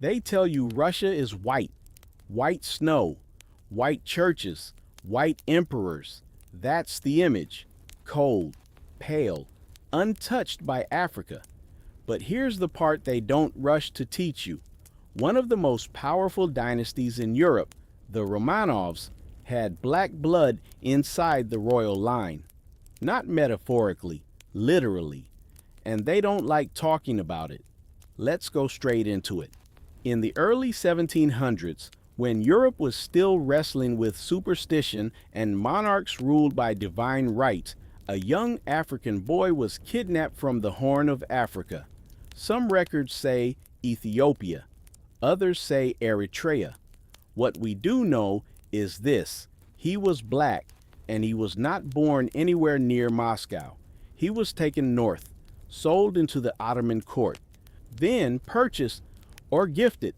They tell you Russia is white, white snow, white churches, white emperors. That's the image. Cold, pale, untouched by Africa. But here's the part they don't rush to teach you. One of the most powerful dynasties in Europe, the Romanovs, had black blood inside the royal line. Not metaphorically, literally. And they don't like talking about it. Let's go straight into it. In the early 1700s, when Europe was still wrestling with superstition and monarchs ruled by divine right, a young African boy was kidnapped from the Horn of Africa. Some records say Ethiopia, others say Eritrea. What we do know is this: he was black, and he was not born anywhere near Moscow. He was taken north, sold into the Ottoman court, then purchased or gifted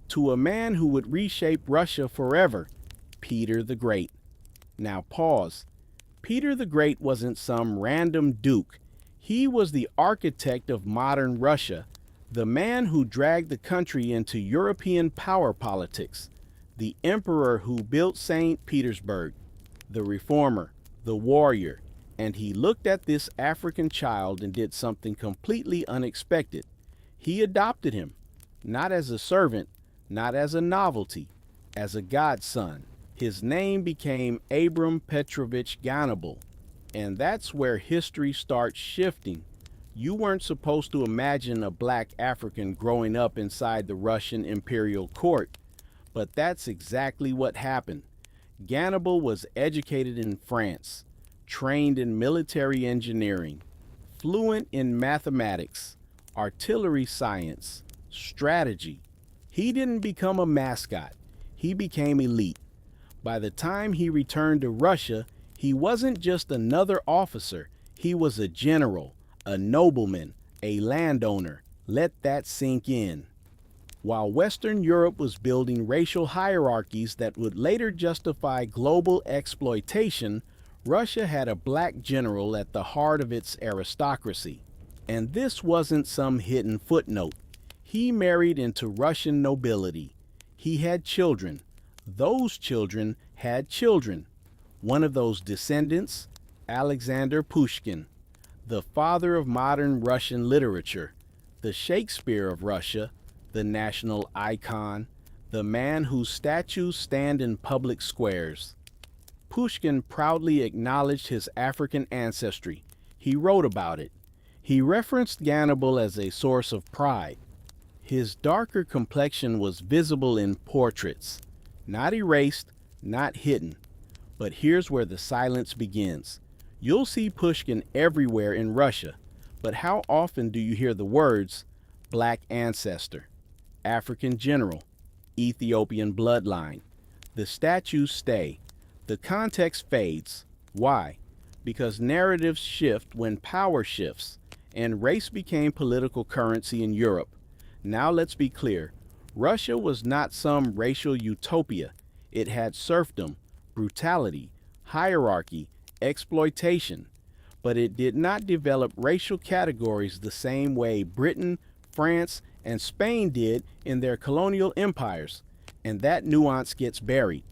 to a man who would reshape Russia forever, Peter the Great. Now pause. Peter the Great wasn't some random duke. He was the architect of modern Russia, the man who dragged the country into European power politics, the emperor who built St. Petersburg, the reformer, the warrior. And he looked at this African child and did something completely unexpected. He adopted him, not as a servant, not as a novelty, as a godson. His name became Abram Petrovich Gannibal. And that's where history starts shifting. You weren't supposed to imagine a black African growing up inside the Russian imperial court, but that's exactly what happened. Gannibal was educated in France, trained in military engineering, fluent in mathematics, artillery science, strategy. He didn't become a mascot. He became elite. By the time he returned to Russia, he wasn't just another officer. He was a general, a nobleman, a landowner. Let that sink in. While Western Europe was building racial hierarchies that would later justify global exploitation, Russia had a black general at the heart of its aristocracy. And this wasn't some hidden footnote. He married into Russian nobility. He had children. Those children had children. One of those descendants, Alexander Pushkin, the father of modern Russian literature, the Shakespeare of Russia, the national icon, the man whose statues stand in public squares. Pushkin proudly acknowledged his African ancestry. He wrote about it. He referenced Gannibal as a source of pride. His darker complexion was visible in portraits, not erased, not hidden. But here's where the silence begins. You'll see Pushkin everywhere in Russia, but how often do you hear the words black ancestor, African general, Ethiopian bloodline? The statues stay. The context fades. Why? Because narratives shift when power shifts, and race became political currency in Europe. Now let's be clear. Russia was not some racial utopia. It had serfdom, brutality, hierarchy, exploitation. But it did not develop racial categories the same way Britain, France, and Spain did in their colonial empires. And that nuance gets buried,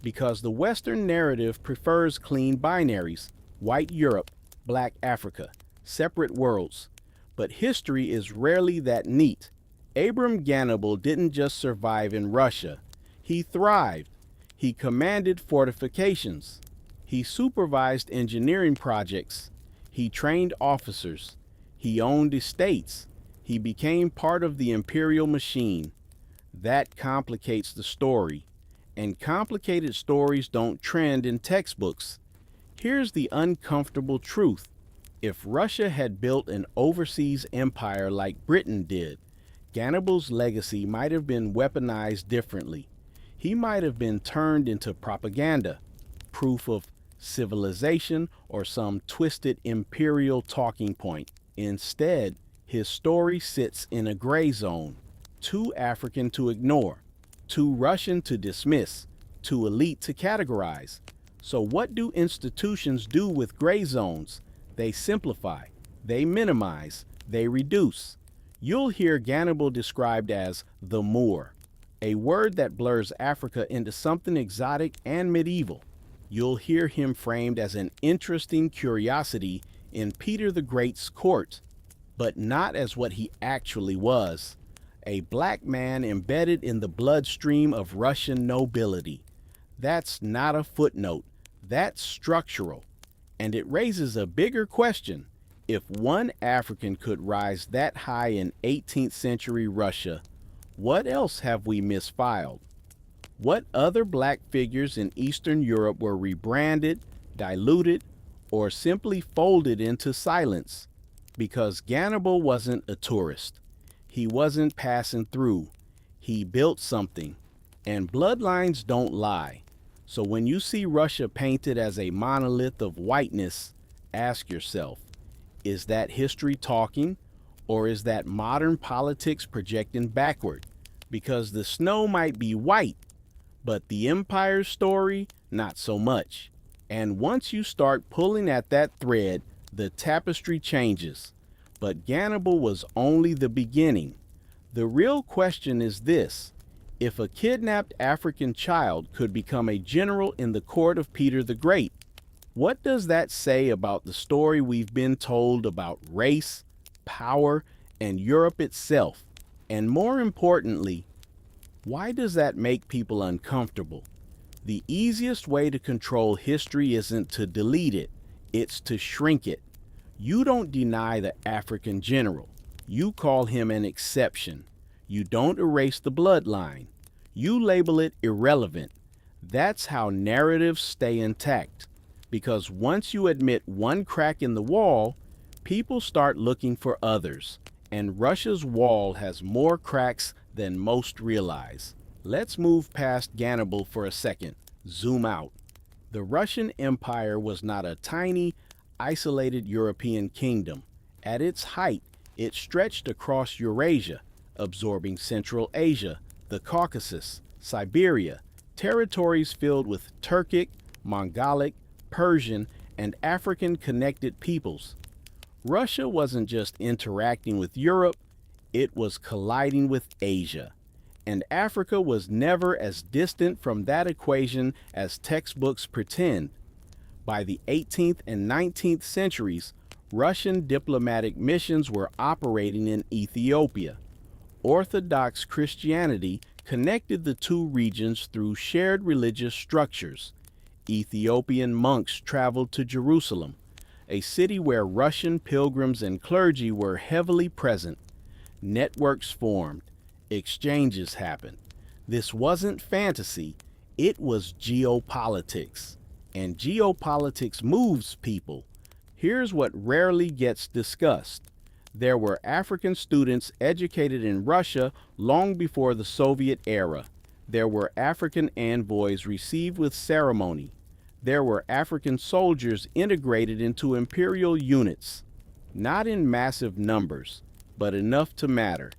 because the Western narrative prefers clean binaries, white Europe, black Africa, separate worlds. But history is rarely that neat. Abram Gannibal didn't just survive in Russia. He thrived. He commanded fortifications. He supervised engineering projects. He trained officers. He owned estates. He became part of the imperial machine. That complicates the story. And complicated stories don't trend in textbooks. Here's the uncomfortable truth. If Russia had built an overseas empire like Britain did, Gannibal's legacy might have been weaponized differently. He might have been turned into propaganda, proof of civilization, or some twisted imperial talking point. Instead, his story sits in a gray zone, too African to ignore, too Russian to dismiss, too elite to categorize. So what do institutions do with gray zones? They simplify, they minimize, they reduce. You'll hear Gannibal described as the Moor, a word that blurs Africa into something exotic and medieval. You'll hear him framed as an interesting curiosity in Peter the Great's court, but not as what he actually was, a black man embedded in the bloodstream of Russian nobility. That's not a footnote, that's structural. And it raises a bigger question. If one African could rise that high in 18th century Russia, what else have we misfiled? What other black figures in Eastern Europe were rebranded, diluted, or simply folded into silence? Because Gannibal wasn't a tourist. He wasn't passing through. He built something. And bloodlines don't lie. So when you see Russia painted as a monolith of whiteness, ask yourself, is that history talking, or is that modern politics projecting backward? Because the snow might be white, but the empire's story, not so much. And once you start pulling at that thread, the tapestry changes. But Gannibal was only the beginning. The real question is this: if a kidnapped African child could become a general in the court of Peter the Great, what does that say about the story we've been told about race, power, and Europe itself? And more importantly, why does that make people uncomfortable? The easiest way to control history isn't to delete it, it's to shrink it. You don't deny the African general. You call him an exception. You don't erase the bloodline. You label it irrelevant. That's how narratives stay intact. Because once you admit one crack in the wall, people start looking for others. And Russia's wall has more cracks than most realize. Let's move past Gannibal for a second. Zoom out. The Russian Empire was not a tiny, isolated European kingdom. At its height, it stretched across Eurasia, absorbing Central Asia, the Caucasus, Siberia, territories filled with Turkic, Mongolic, Persian, and African-connected peoples. Russia wasn't just interacting with Europe, it was colliding with Asia. And Africa was never as distant from that equation as textbooks pretend. By the 18th and 19th centuries, Russian diplomatic missions were operating in Ethiopia. Orthodox Christianity connected the two regions through shared religious structures. Ethiopian monks traveled to Jerusalem, a city where Russian pilgrims and clergy were heavily present. Networks formed, exchanges happened. This wasn't fantasy, it was geopolitics. And geopolitics moves people. Here's what rarely gets discussed. There were African students educated in Russia long before the Soviet era. There were African envoys received with ceremony. There were African soldiers integrated into imperial units, not in massive numbers, but enough to matter,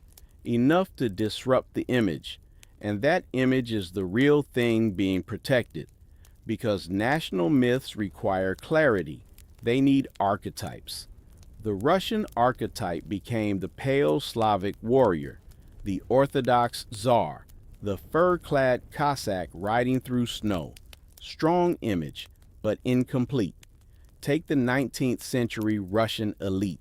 enough to disrupt the image. And that image is the real thing being protected, because national myths require clarity. They need archetypes. The Russian archetype became the pale Slavic warrior, the Orthodox Tsar, the fur-clad Cossack riding through snow. Strong image, but incomplete. Take the 19th century Russian elite.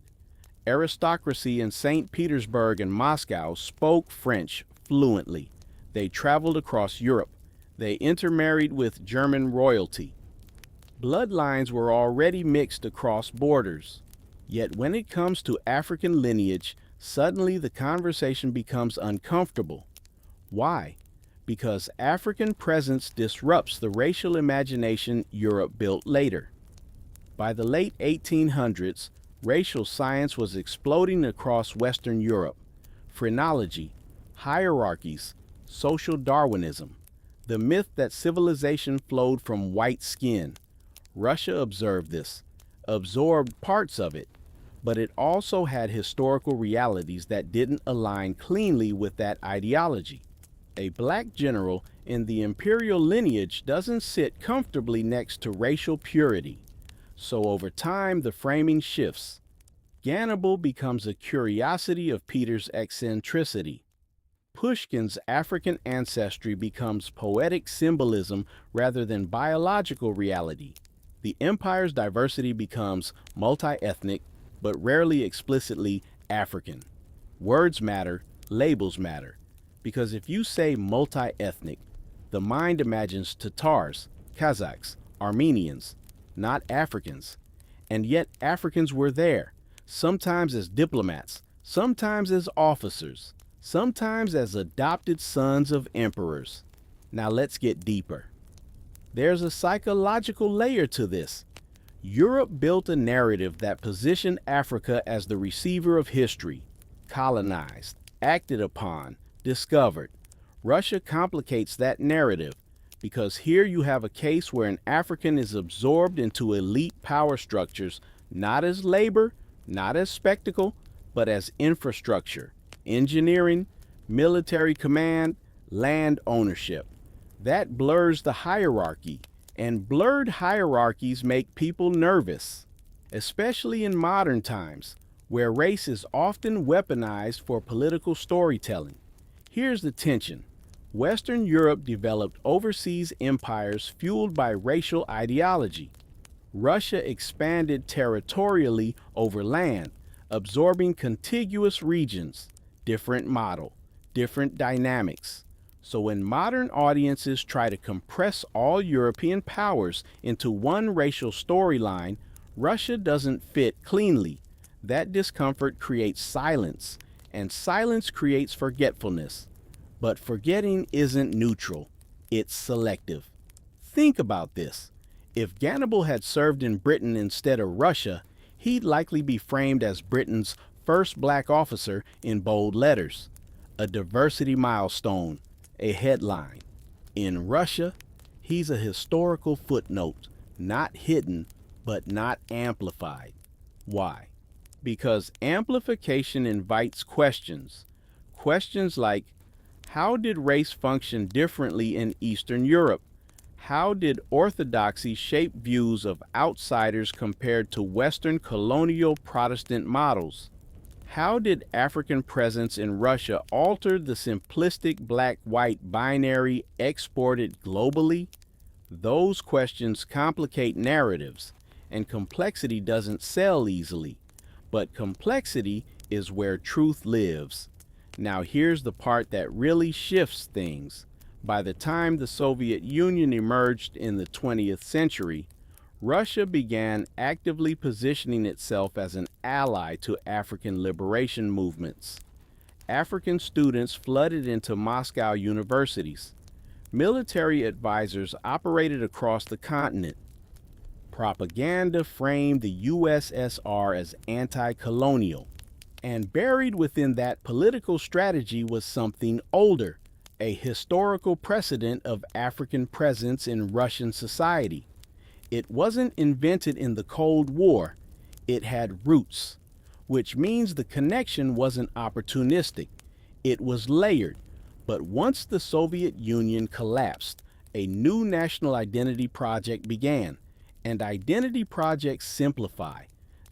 Aristocracy in St. Petersburg and Moscow spoke French fluently. They traveled across Europe. They intermarried with German royalty. Bloodlines were already mixed across borders. Yet when it comes to African lineage, suddenly the conversation becomes uncomfortable. Why? Because African presence disrupts the racial imagination Europe built later. By the late 1800s, racial science was exploding across Western Europe. Phrenology, hierarchies, social Darwinism, the myth that civilization flowed from white skin. Russia observed this, absorbed parts of it, but it also had historical realities that didn't align cleanly with that ideology. A black general in the imperial lineage doesn't sit comfortably next to racial purity. So over time, the framing shifts. Gannibal becomes a curiosity of Peter's eccentricity. Pushkin's African ancestry becomes poetic symbolism rather than biological reality. The empire's diversity becomes multi-ethnic, but rarely explicitly African. Words matter, labels matter, because if you say multi-ethnic, the mind imagines Tatars, Kazakhs, Armenians, not Africans. And yet Africans were there, sometimes as diplomats, sometimes as officers, sometimes as adopted sons of emperors. Now let's get deeper. There's a psychological layer to this. Europe built a narrative that positioned Africa as the receiver of history, colonized, acted upon, discovered. Russia complicates that narrative because here you have a case where an African is absorbed into elite power structures, not as labor, not as spectacle, but as infrastructure, engineering, military command, land ownership. That blurs the hierarchy, and blurred hierarchies make people nervous, especially in modern times, where race is often weaponized for political storytelling. Here's the tension. Western Europe developed overseas empires fueled by racial ideology. Russia expanded territorially over land, absorbing contiguous regions, different model, different dynamics. So when modern audiences try to compress all European powers into one racial storyline, Russia doesn't fit cleanly. That discomfort creates silence, and silence creates forgetfulness. But forgetting isn't neutral, it's selective. Think about this. If Gannibal had served in Britain instead of Russia, he'd likely be framed as Britain's first black officer in bold letters, a diversity milestone, a headline. In Russia, he's a historical footnote, not hidden, but not amplified. Why? Because amplification invites questions. Questions like, how did race function differently in Eastern Europe? How did orthodoxy shape views of outsiders compared to Western colonial Protestant models? How did African presence in Russia alter the simplistic black-white binary exported globally? Those questions complicate narratives, and complexity doesn't sell easily. But complexity is where truth lives. Now here's the part that really shifts things. By the time the Soviet Union emerged in the 20th century, Russia began actively positioning itself as an ally to African liberation movements. African students flooded into Moscow universities. Military advisors operated across the continent. Propaganda framed the USSR as anti-colonial. And buried within that political strategy was something older, a historical precedent of African presence in Russian society. It wasn't invented in the Cold War, it had roots, which means the connection wasn't opportunistic, it was layered. But once the Soviet Union collapsed, a new national identity project began, and identity projects simplify.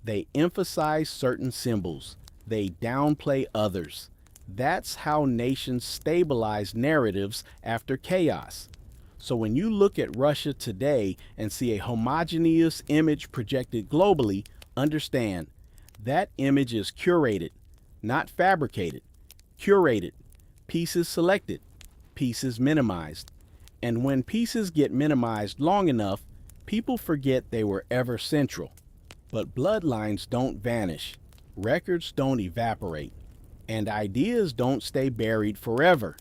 They emphasize certain symbols. They downplay others. That's how nations stabilize narratives after chaos. So when you look at Russia today and see a homogeneous image projected globally, understand that image is curated, not fabricated. Curated, pieces selected, pieces minimized. And when pieces get minimized long enough, people forget they were ever central. But bloodlines don't vanish. Records don't evaporate, and ideas don't stay buried forever.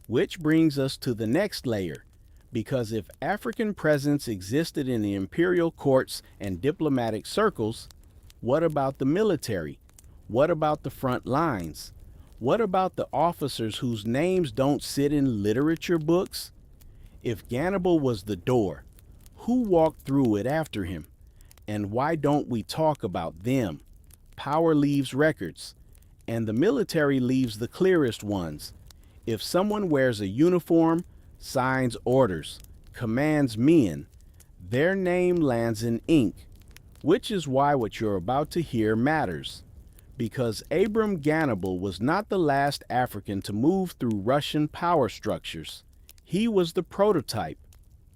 Which brings us to the next layer, because if African presence existed in the imperial courts and diplomatic circles, what about the military? What about the front lines? What about the officers whose names don't sit in literature books? If Gannibal was the door, who walked through it after him? And why don't we talk about them? Power leaves records, and the military leaves the clearest ones. If someone wears a uniform, signs orders, commands men, their name lands in ink, which is why what you're about to hear matters. Because Abram Gannibal was not the last African to move through Russian power structures. He was the prototype.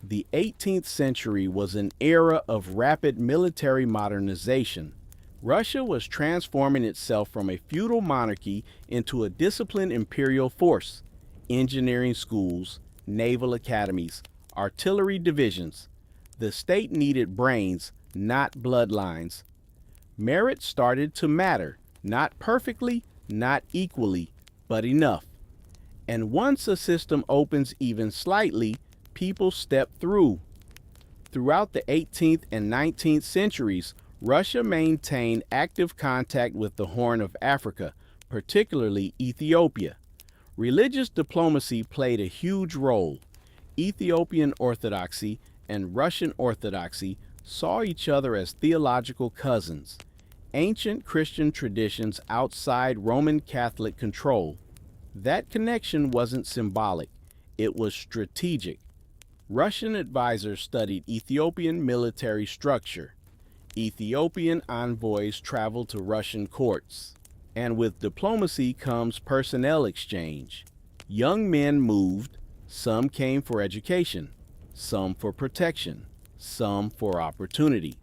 The 18th century was an era of rapid military modernization. Russia was transforming itself from a feudal monarchy into a disciplined imperial force. Engineering schools, naval academies, artillery divisions. The state needed brains, not bloodlines. Merit started to matter, not perfectly, not equally, but enough. And once a system opens even slightly, people step through. Throughout the 18th and 19th centuries, Russia maintained active contact with the Horn of Africa, particularly Ethiopia. Religious diplomacy played a huge role. Ethiopian Orthodoxy and Russian Orthodoxy saw each other as theological cousins, ancient Christian traditions outside Roman Catholic control. That connection wasn't symbolic, it was strategic. Russian advisors studied Ethiopian military structure. Ethiopian envoys traveled to Russian courts. And with diplomacy comes personnel exchange. Young men moved, some came for education, some for protection, some for opportunity.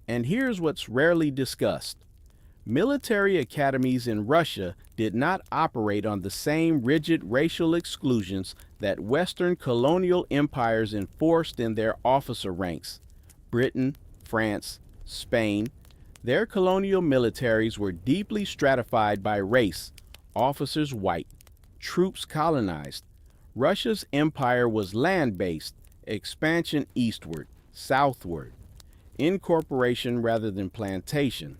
And here's what's rarely discussed. Military academies in Russia did not operate on the same rigid racial exclusions that Western colonial empires enforced in their officer ranks. Britain, France, Spain, their colonial militaries were deeply stratified by race, officers white, troops colonized. Russia's empire was land-based, expansion eastward, southward, incorporation rather than plantation.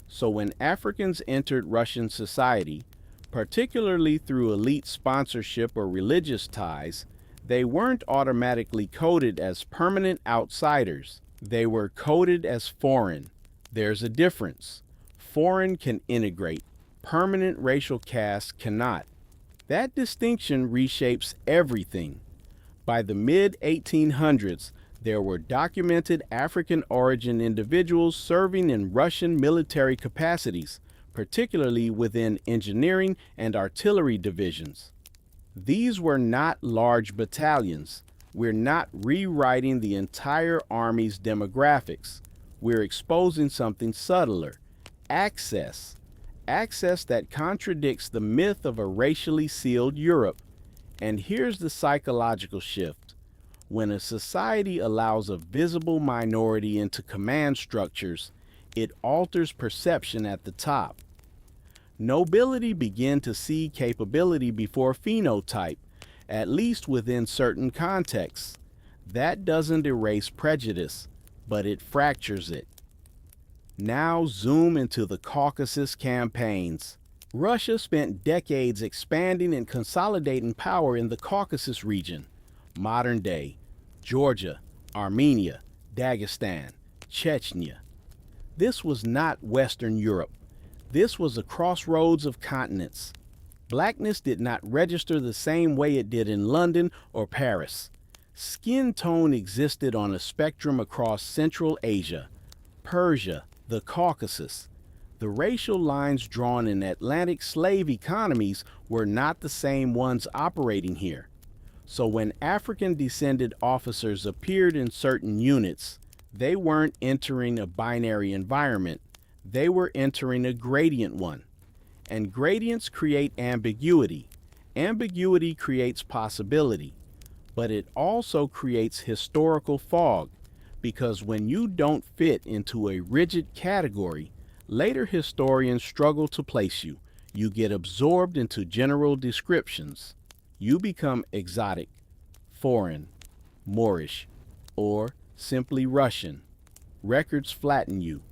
So when Africans entered Russian society, particularly through elite sponsorship or religious ties, they weren't automatically coded as permanent outsiders. They were coded as foreign. There's a difference. Foreign can integrate. Permanent racial caste cannot. That distinction reshapes everything. By the mid-1800s, there were documented African origin individuals serving in Russian military capacities, particularly within engineering and artillery divisions. These were not large battalions. We're not rewriting the entire army's demographics. We're exposing something subtler, access. Access that contradicts the myth of a racially sealed Europe. And here's the psychological shift. When a society allows a visible minority into command structures, it alters perception at the top. Nobility began to see capability before phenotype, at least within certain contexts. That doesn't erase prejudice, but it fractures it. Now zoom into the Caucasus campaigns. Russia spent decades expanding and consolidating power in the Caucasus region. Modern day, Georgia, Armenia, Dagestan, Chechnya. This was not Western Europe. This was a crossroads of continents. Blackness did not register the same way it did in London or Paris. Skin tone existed on a spectrum across Central Asia, Persia, the Caucasus. The racial lines drawn in Atlantic slave economies were not the same ones operating here. So when African-descended officers appeared in certain units, they weren't entering a binary environment. They were entering a gradient one. And gradients create ambiguity. Ambiguity creates possibility. But it also creates historical fog, because when you don't fit into a rigid category, later historians struggle to place you. You get absorbed into general descriptions. You become exotic, foreign, Moorish, or simply Russian. Records flatten you.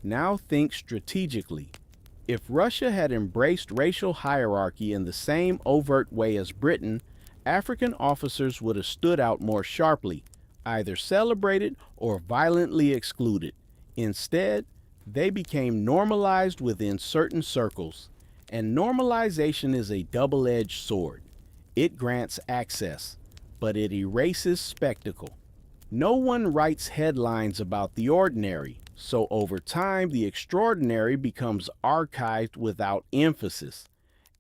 Now think strategically. If Russia had embraced racial hierarchy in the same overt way as Britain, African officers would have stood out more sharply, either celebrated or violently excluded. Instead, they became normalized within certain circles. And normalization is a double-edged sword. It grants access, but it erases spectacle. No one writes headlines about the ordinary. So over time, the extraordinary becomes archived without emphasis.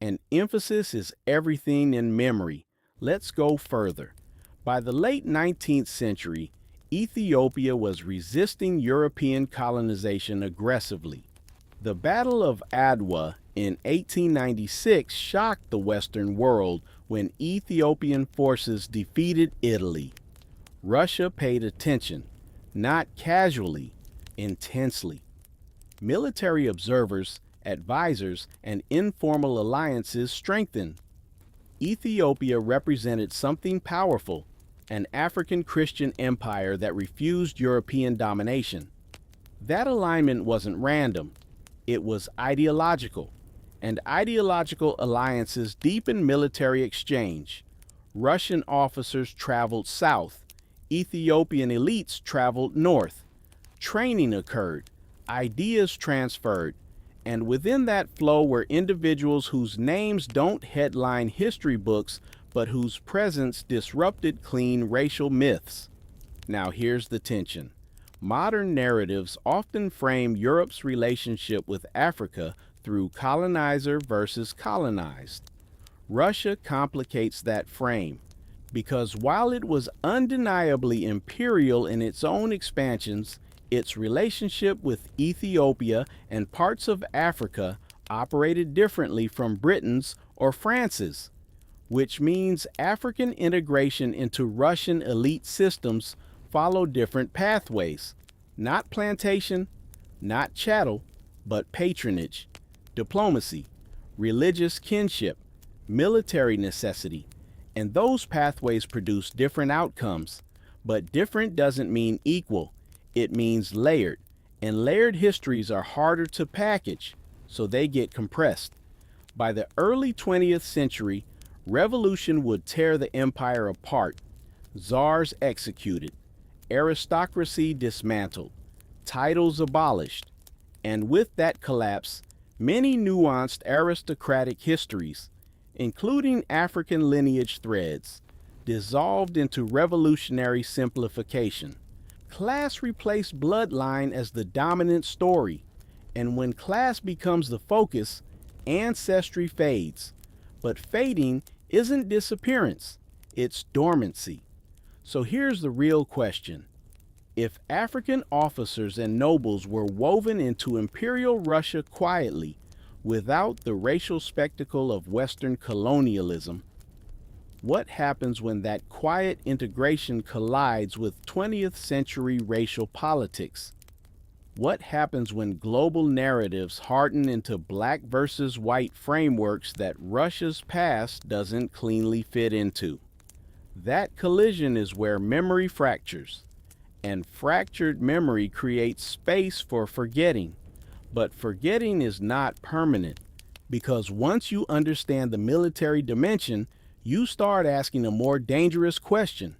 And emphasis is everything in memory. Let's go further. By the late 19th century, Ethiopia was resisting European colonization aggressively. The Battle of Adwa in 1896 shocked the Western world when Ethiopian forces defeated Italy. Russia paid attention, not casually, intensely. Military observers, advisors, and informal alliances strengthened. Ethiopia represented something powerful, an African Christian empire that refused European domination. That alignment wasn't random, it was ideological, and ideological alliances deepened military exchange. Russian officers traveled south, Ethiopian elites traveled north. Training occurred, ideas transferred, and within that flow were individuals whose names don't headline history books, but whose presence disrupted clean racial myths. Now here's the tension. Modern narratives often frame Europe's relationship with Africa through colonizer versus colonized. Russia complicates that frame, because while it was undeniably imperial in its own expansions, its relationship with Ethiopia and parts of Africa operated differently from Britain's or France's, which means African integration into Russian elite systems followed different pathways. Not plantation, not chattel, but patronage, diplomacy, religious kinship, military necessity, and those pathways produce different outcomes. But different doesn't mean equal. It means layered, and layered histories are harder to package, so they get compressed. By the early 20th century, revolution would tear the empire apart. Czars executed, aristocracy dismantled, titles abolished, and with that collapse, many nuanced aristocratic histories, including African lineage threads, dissolved into revolutionary simplification. Class replaced bloodline as the dominant story, and when class becomes the focus, ancestry fades. But fading isn't disappearance, it's dormancy. So here's the real question. If African officers and nobles were woven into Imperial Russia quietly, without the racial spectacle of Western colonialism, what happens when that quiet integration collides with 20th century racial politics? What happens when global narratives harden into black versus white frameworks that Russia's past doesn't cleanly fit into? That collision is where memory fractures, and fractured memory creates space for forgetting. But forgetting is not permanent, because once you understand the military dimension, you start asking a more dangerous question.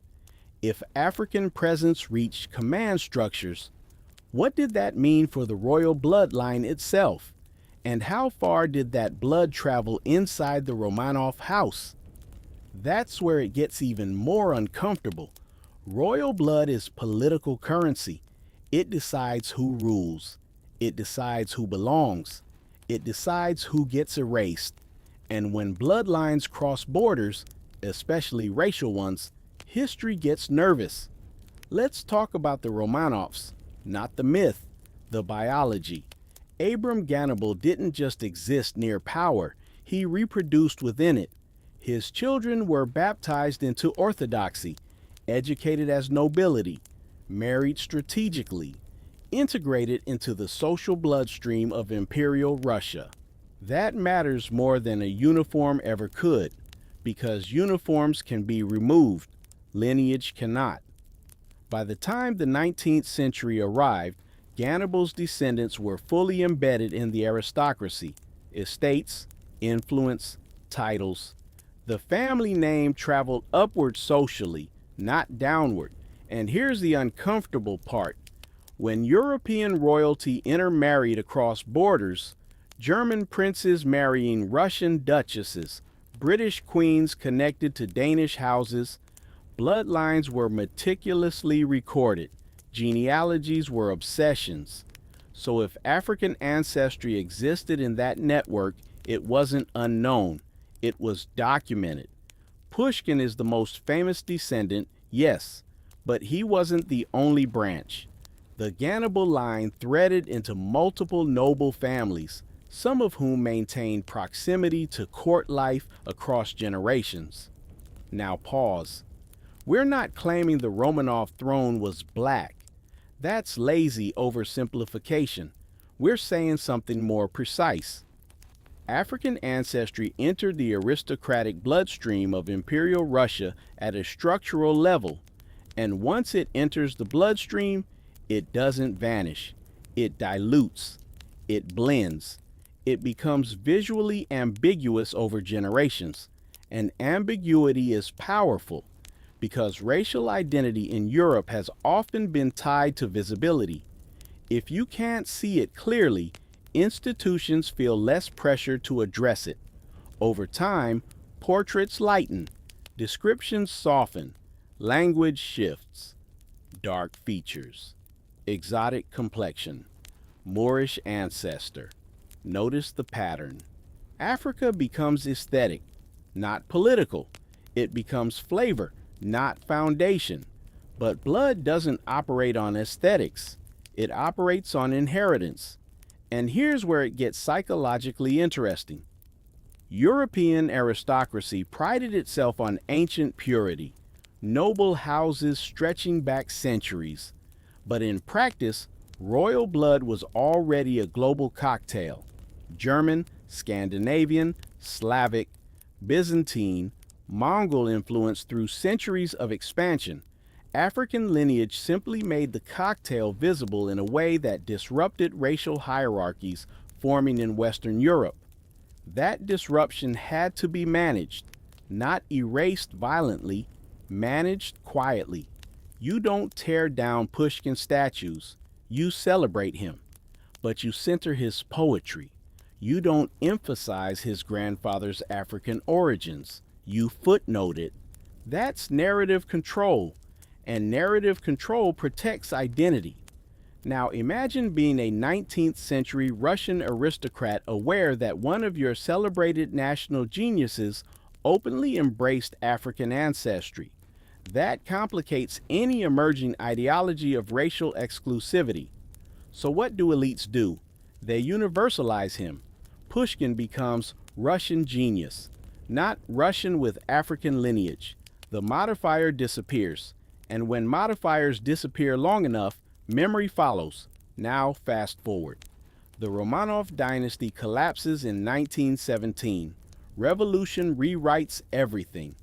If African presence reached command structures, what did that mean for the royal bloodline itself? And how far did that blood travel inside the Romanov house? That's where it gets even more uncomfortable. Royal blood is political currency. It decides who rules. It decides who belongs. It decides who gets erased. And when bloodlines cross borders, especially racial ones, history gets nervous. Let's talk about the Romanovs, not the myth, the biology. Abram Gannibal didn't just exist near power, he reproduced within it. His children were baptized into orthodoxy, educated as nobility, married strategically, integrated into the social bloodstream of Imperial Russia. That matters more than a uniform ever could, because uniforms can be removed, lineage cannot. By the time the 19th century arrived, Gannibal's descendants were fully embedded in the aristocracy, estates, influence, titles. The family name traveled upward socially, not downward. And here's the uncomfortable part. When European royalty intermarried across borders, German princes marrying Russian duchesses, British queens connected to Danish houses, bloodlines were meticulously recorded, genealogies were obsessions, So if African ancestry existed in that network, it wasn't unknown. It was documented. Pushkin is the most famous descendant, yes, but he wasn't the only branch. The Gannibal line threaded into multiple noble families, some of whom maintained proximity to court life across generations. Now pause. We're not claiming the Romanov throne was black. That's lazy oversimplification. We're saying something more precise. African ancestry entered the aristocratic bloodstream of Imperial Russia at a structural level, and once it enters the bloodstream, it doesn't vanish. It dilutes. It blends. It becomes visually ambiguous over generations. And ambiguity is powerful because racial identity in Europe has often been tied to visibility. If you can't see it clearly, institutions feel less pressure to address it. Over time, portraits lighten, descriptions soften, language shifts. Dark features. Exotic complexion. Moorish ancestor. Notice the pattern. Africa becomes aesthetic, not political. It becomes flavor, not foundation. But blood doesn't operate on aesthetics. It operates on inheritance. And here's where it gets psychologically interesting. European aristocracy prided itself on ancient purity, noble houses stretching back centuries. But in practice, royal blood was already a global cocktail. German, Scandinavian, Slavic, Byzantine, Mongol influence through centuries of expansion. African lineage simply made the cocktail visible in a way that disrupted racial hierarchies forming in Western Europe. That disruption had to be managed, not erased violently, managed quietly. You don't tear down Pushkin statues, you celebrate him, but you center his poetry. You don't emphasize his grandfather's African origins, you footnote it. That's narrative control, and narrative control protects identity. Now imagine being a 19th century Russian aristocrat aware that one of your celebrated national geniuses openly embraced African ancestry. That complicates any emerging ideology of racial exclusivity. So what do elites do? They universalize him. Pushkin becomes Russian genius, not Russian with African lineage. The modifier disappears, and when modifiers disappear long enough, memory follows. Now fast forward. The Romanov dynasty collapses in 1917. Revolution rewrites everything.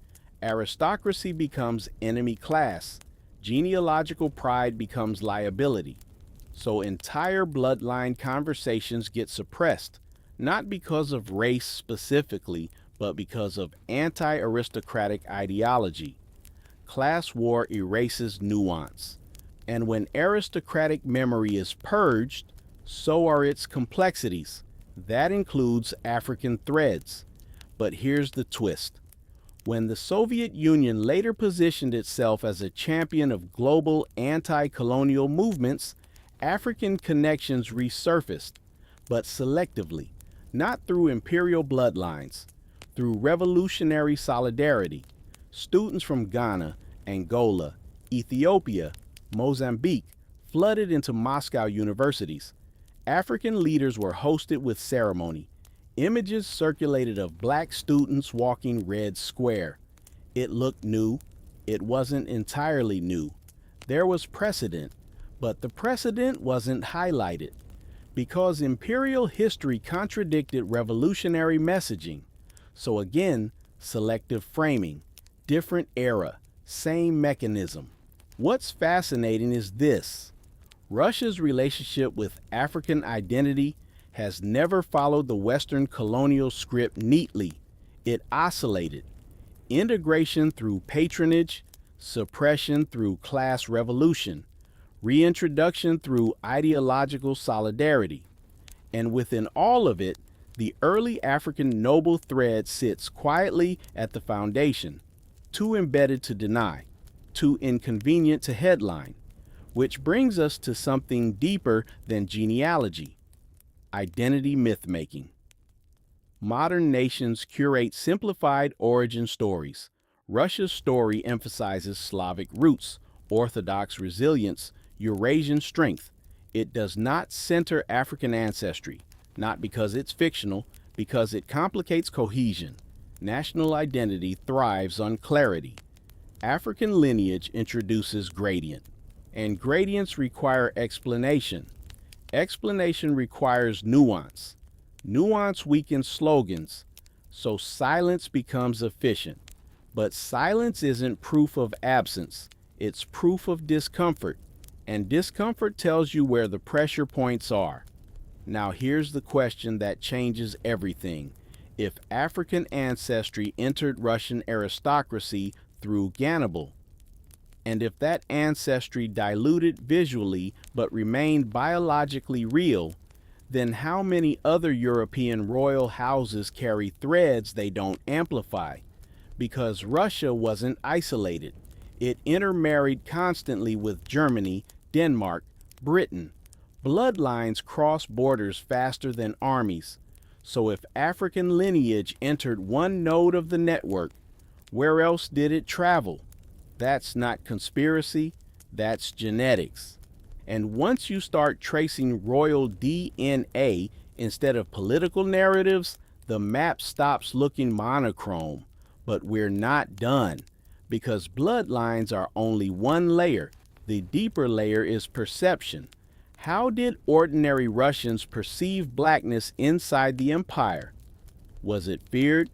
Aristocracy becomes enemy class. Genealogical pride becomes liability. So entire bloodline conversations get suppressed, not because of race specifically, but because of anti-aristocratic ideology. Class war erases nuance. And when aristocratic memory is purged, so are its complexities. That includes African threads. But here's the twist. When the Soviet Union later positioned itself as a champion of global anti-colonial movements, African connections resurfaced, but selectively, not through imperial bloodlines, through revolutionary solidarity. Students from Ghana, Angola, Ethiopia, Mozambique flooded into Moscow universities. African leaders were hosted with ceremony. Images circulated of black students walking Red Square. It looked new. It wasn't entirely new. There was precedent, but the precedent wasn't highlighted because imperial history contradicted revolutionary messaging. So again, selective framing, different era, same mechanism. What's fascinating is this. Russia's relationship with African identity has never followed the Western colonial script neatly. It oscillated. Integration through patronage, suppression through class revolution, reintroduction through ideological solidarity. And within all of it, the early African noble thread sits quietly at the foundation, too embedded to deny, too inconvenient to headline. Which brings us to something deeper than genealogy: identity myth-making. Modern nations curate simplified origin stories. Russia's story emphasizes Slavic roots, Orthodox resilience, Eurasian strength. It does not center African ancestry, not because it's fictional, because it complicates cohesion. National identity thrives on clarity. African lineage introduces gradient, and gradients require explanation. Explanation requires nuance. Nuance weakens slogans, so silence becomes efficient. But silence isn't proof of absence, it's proof of discomfort, and discomfort tells you where the pressure points are. Now here's the question that changes everything. If African ancestry entered Russian aristocracy through Gannibal, and if that ancestry diluted visually but remained biologically real, then how many other European royal houses carry threads they don't amplify? Because Russia wasn't isolated. It intermarried constantly with Germany, Denmark, Britain. Bloodlines cross borders faster than armies. So if African lineage entered one node of the network, where else did it travel? That's not conspiracy, that's genetics. And once you start tracing royal DNA instead of political narratives, the map stops looking monochrome. But we're not done, because bloodlines are only one layer. The deeper layer is perception. How did ordinary Russians perceive blackness inside the empire? Was it feared,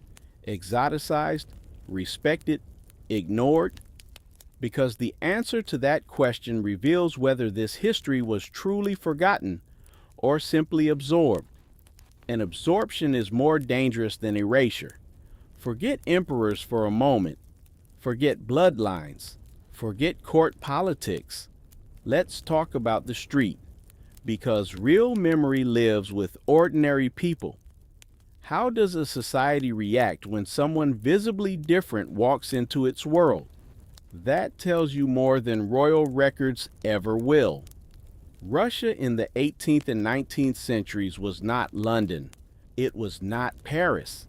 exoticized, respected, ignored? Because the answer to that question reveals whether this history was truly forgotten or simply absorbed. And absorption is more dangerous than erasure. Forget emperors for a moment. Forget bloodlines. Forget court politics. Let's talk about the street, because real memory lives with ordinary people. How does a society react when someone visibly different walks into its world? That tells you more than royal records ever will. Russia in the 18th and 19th centuries was not London. It was not Paris.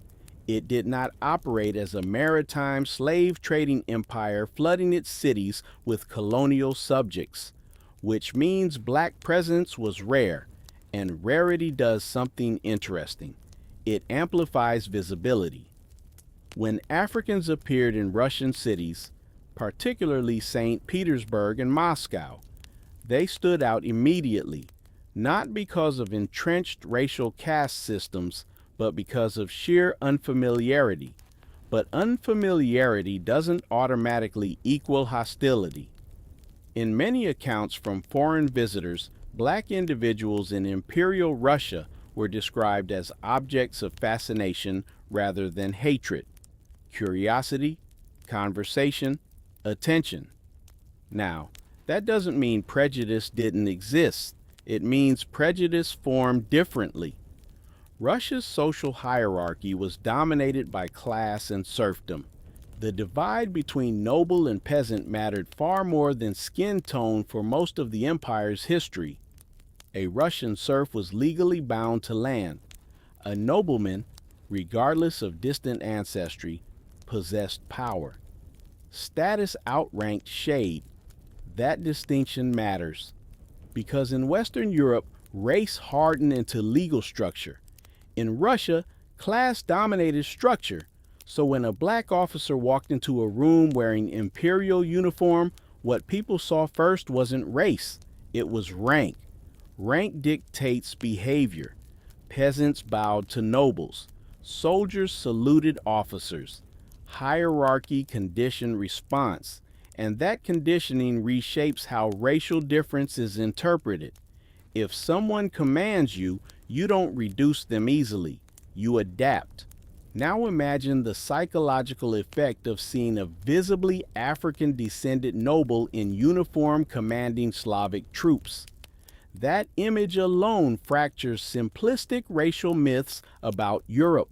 It did not operate as a maritime slave trading empire flooding its cities with colonial subjects, which means black presence was rare, and rarity does something interesting. It amplifies visibility. When Africans appeared in Russian cities, particularly St. Petersburg and Moscow, they stood out immediately, not because of entrenched racial caste systems, but because of sheer unfamiliarity. But unfamiliarity doesn't automatically equal hostility. In many accounts from foreign visitors, black individuals in Imperial Russia were described as objects of fascination rather than hatred, curiosity, conversation, attention. Now, that doesn't mean prejudice didn't exist. It means prejudice formed differently. Russia's social hierarchy was dominated by class and serfdom. The divide between noble and peasant mattered far more than skin tone for most of the empire's history. A Russian serf was legally bound to land. A nobleman, regardless of distant ancestry, possessed power. Status outranked shade. That distinction matters, because in Western Europe, race hardened into legal structure. In Russia, class dominated structure, so when a black officer walked into a room wearing imperial uniform, what people saw first wasn't race, it was rank. Rank dictates behavior. Peasants bowed to nobles. Soldiers saluted officers. Hierarchy conditioned response, and that conditioning reshapes how racial difference is interpreted. If someone commands you, you don't reduce them easily, you adapt. Now imagine the psychological effect of seeing a visibly African-descended noble in uniform commanding Slavic troops. That image alone fractures simplistic racial myths about Europe,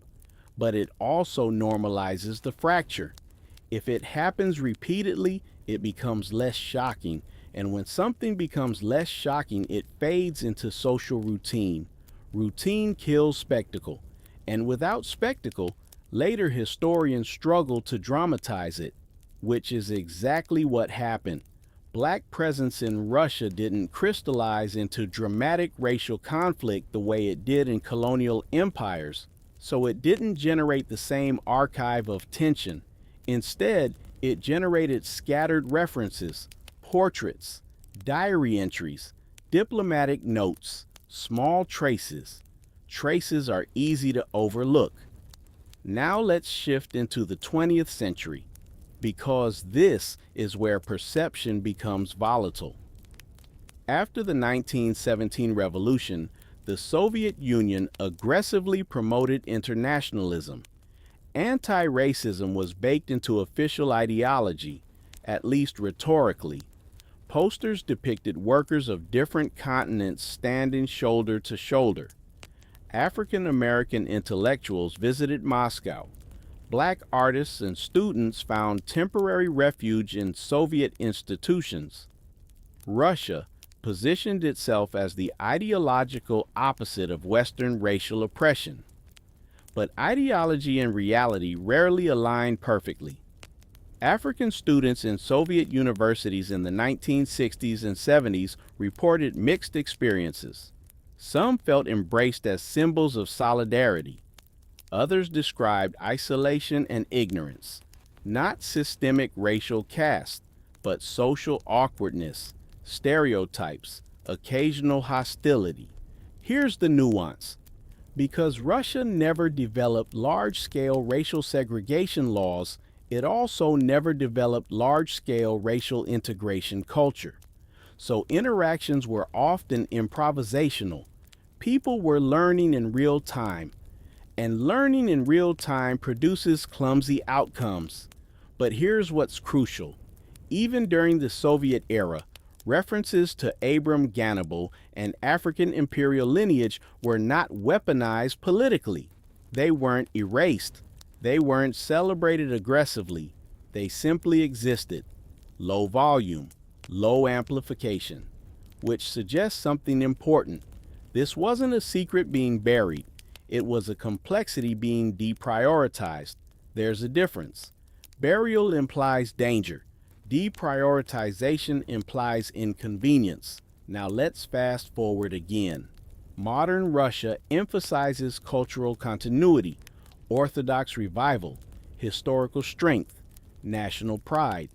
but it also normalizes the fracture. If it happens repeatedly, it becomes less shocking, and when something becomes less shocking, it fades into social routine. Routine kills spectacle, and without spectacle, later historians struggle to dramatize it, which is exactly what happened. Black presence in Russia didn't crystallize into dramatic racial conflict the way it did in colonial empires, so it didn't generate the same archive of tension. Instead, it generated scattered references, portraits, diary entries, diplomatic notes, small traces. Traces are easy to overlook. Now let's shift into the 20th century, because this is where perception becomes volatile. After the 1917 revolution, the Soviet Union aggressively promoted internationalism. Anti-racism was baked into official ideology, at least rhetorically. Posters depicted workers of different continents standing shoulder to shoulder. African American intellectuals visited Moscow. Black artists and students found temporary refuge in Soviet institutions. Russia positioned itself as the ideological opposite of Western racial oppression. But ideology and reality rarely align perfectly. African students in Soviet universities in the 1960s and 70s reported mixed experiences. Some felt embraced as symbols of solidarity. Others described isolation and ignorance, not systemic racial caste, but social awkwardness, stereotypes, occasional hostility. Here's the nuance. Because Russia never developed large-scale racial segregation laws, it also never developed large-scale racial integration culture. So interactions were often improvisational. People were learning in real time, and learning in real time produces clumsy outcomes. But here's what's crucial. Even during the Soviet era, references to Abram Gannibal and African imperial lineage were not weaponized politically. They weren't erased. They weren't celebrated aggressively. They simply existed. Low volume, low amplification, which suggests something important. This wasn't a secret being buried. It was a complexity being deprioritized. There's a difference. Burial implies danger. Deprioritization implies inconvenience. Now let's fast forward again. Modern Russia emphasizes cultural continuity, orthodox revival, historical strength, national pride.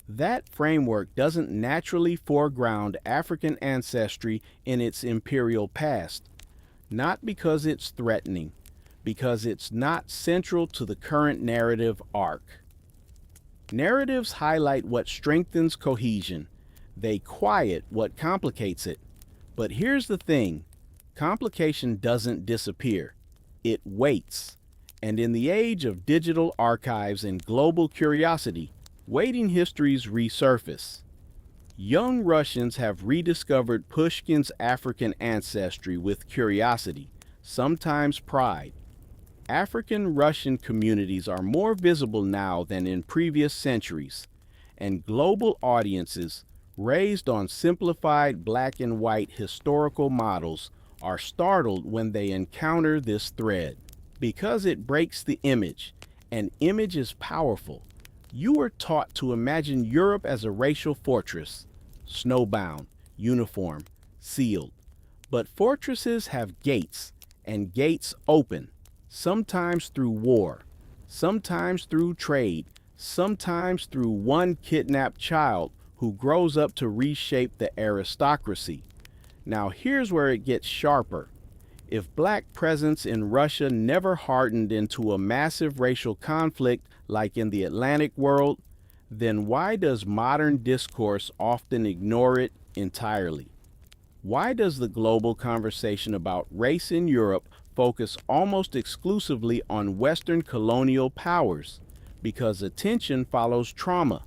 That framework doesn't naturally foreground African ancestry in its imperial past. Not because it's threatening, because it's not central to the current narrative arc. Narratives highlight what strengthens cohesion. They quiet what complicates it. But here's the thing, complication doesn't disappear. It waits. And in the age of digital archives and global curiosity, waiting histories resurface. Young Russians have rediscovered Pushkin's African ancestry with curiosity, sometimes pride. African Russian communities are more visible now than in previous centuries, and global audiences, raised on simplified black and white historical models, are startled when they encounter this thread. Because it breaks the image, and image is powerful. You were taught to imagine Europe as a racial fortress, snowbound, uniform, sealed. But fortresses have gates, and gates open, sometimes through war, sometimes through trade, sometimes through one kidnapped child who grows up to reshape the aristocracy. Now here's where it gets sharper. If black presence in Russia never hardened into a massive racial conflict like in the Atlantic world, then why does modern discourse often ignore it entirely? Why does the global conversation about race in Europe focus almost exclusively on Western colonial powers? Because attention follows trauma,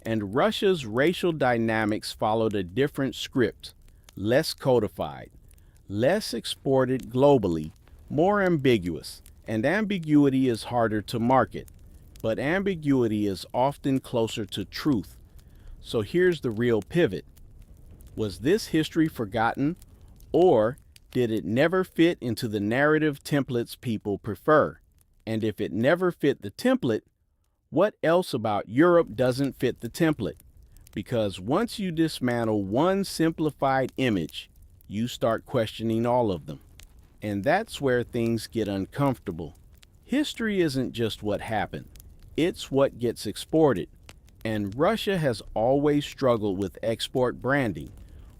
and Russia's racial dynamics followed a different script, less codified, less exported globally, more ambiguous, and ambiguity is harder to market. but ambiguity is often closer to truth. So here's the real pivot. Was this history forgotten, or did it never fit into the narrative templates people prefer? And if it never fit the template, what else about Europe doesn't fit the template? Because once you dismantle one simplified image, you start questioning all of them. And that's where things get uncomfortable. History isn't just what happened, it's what gets exported. And Russia has always struggled with export branding.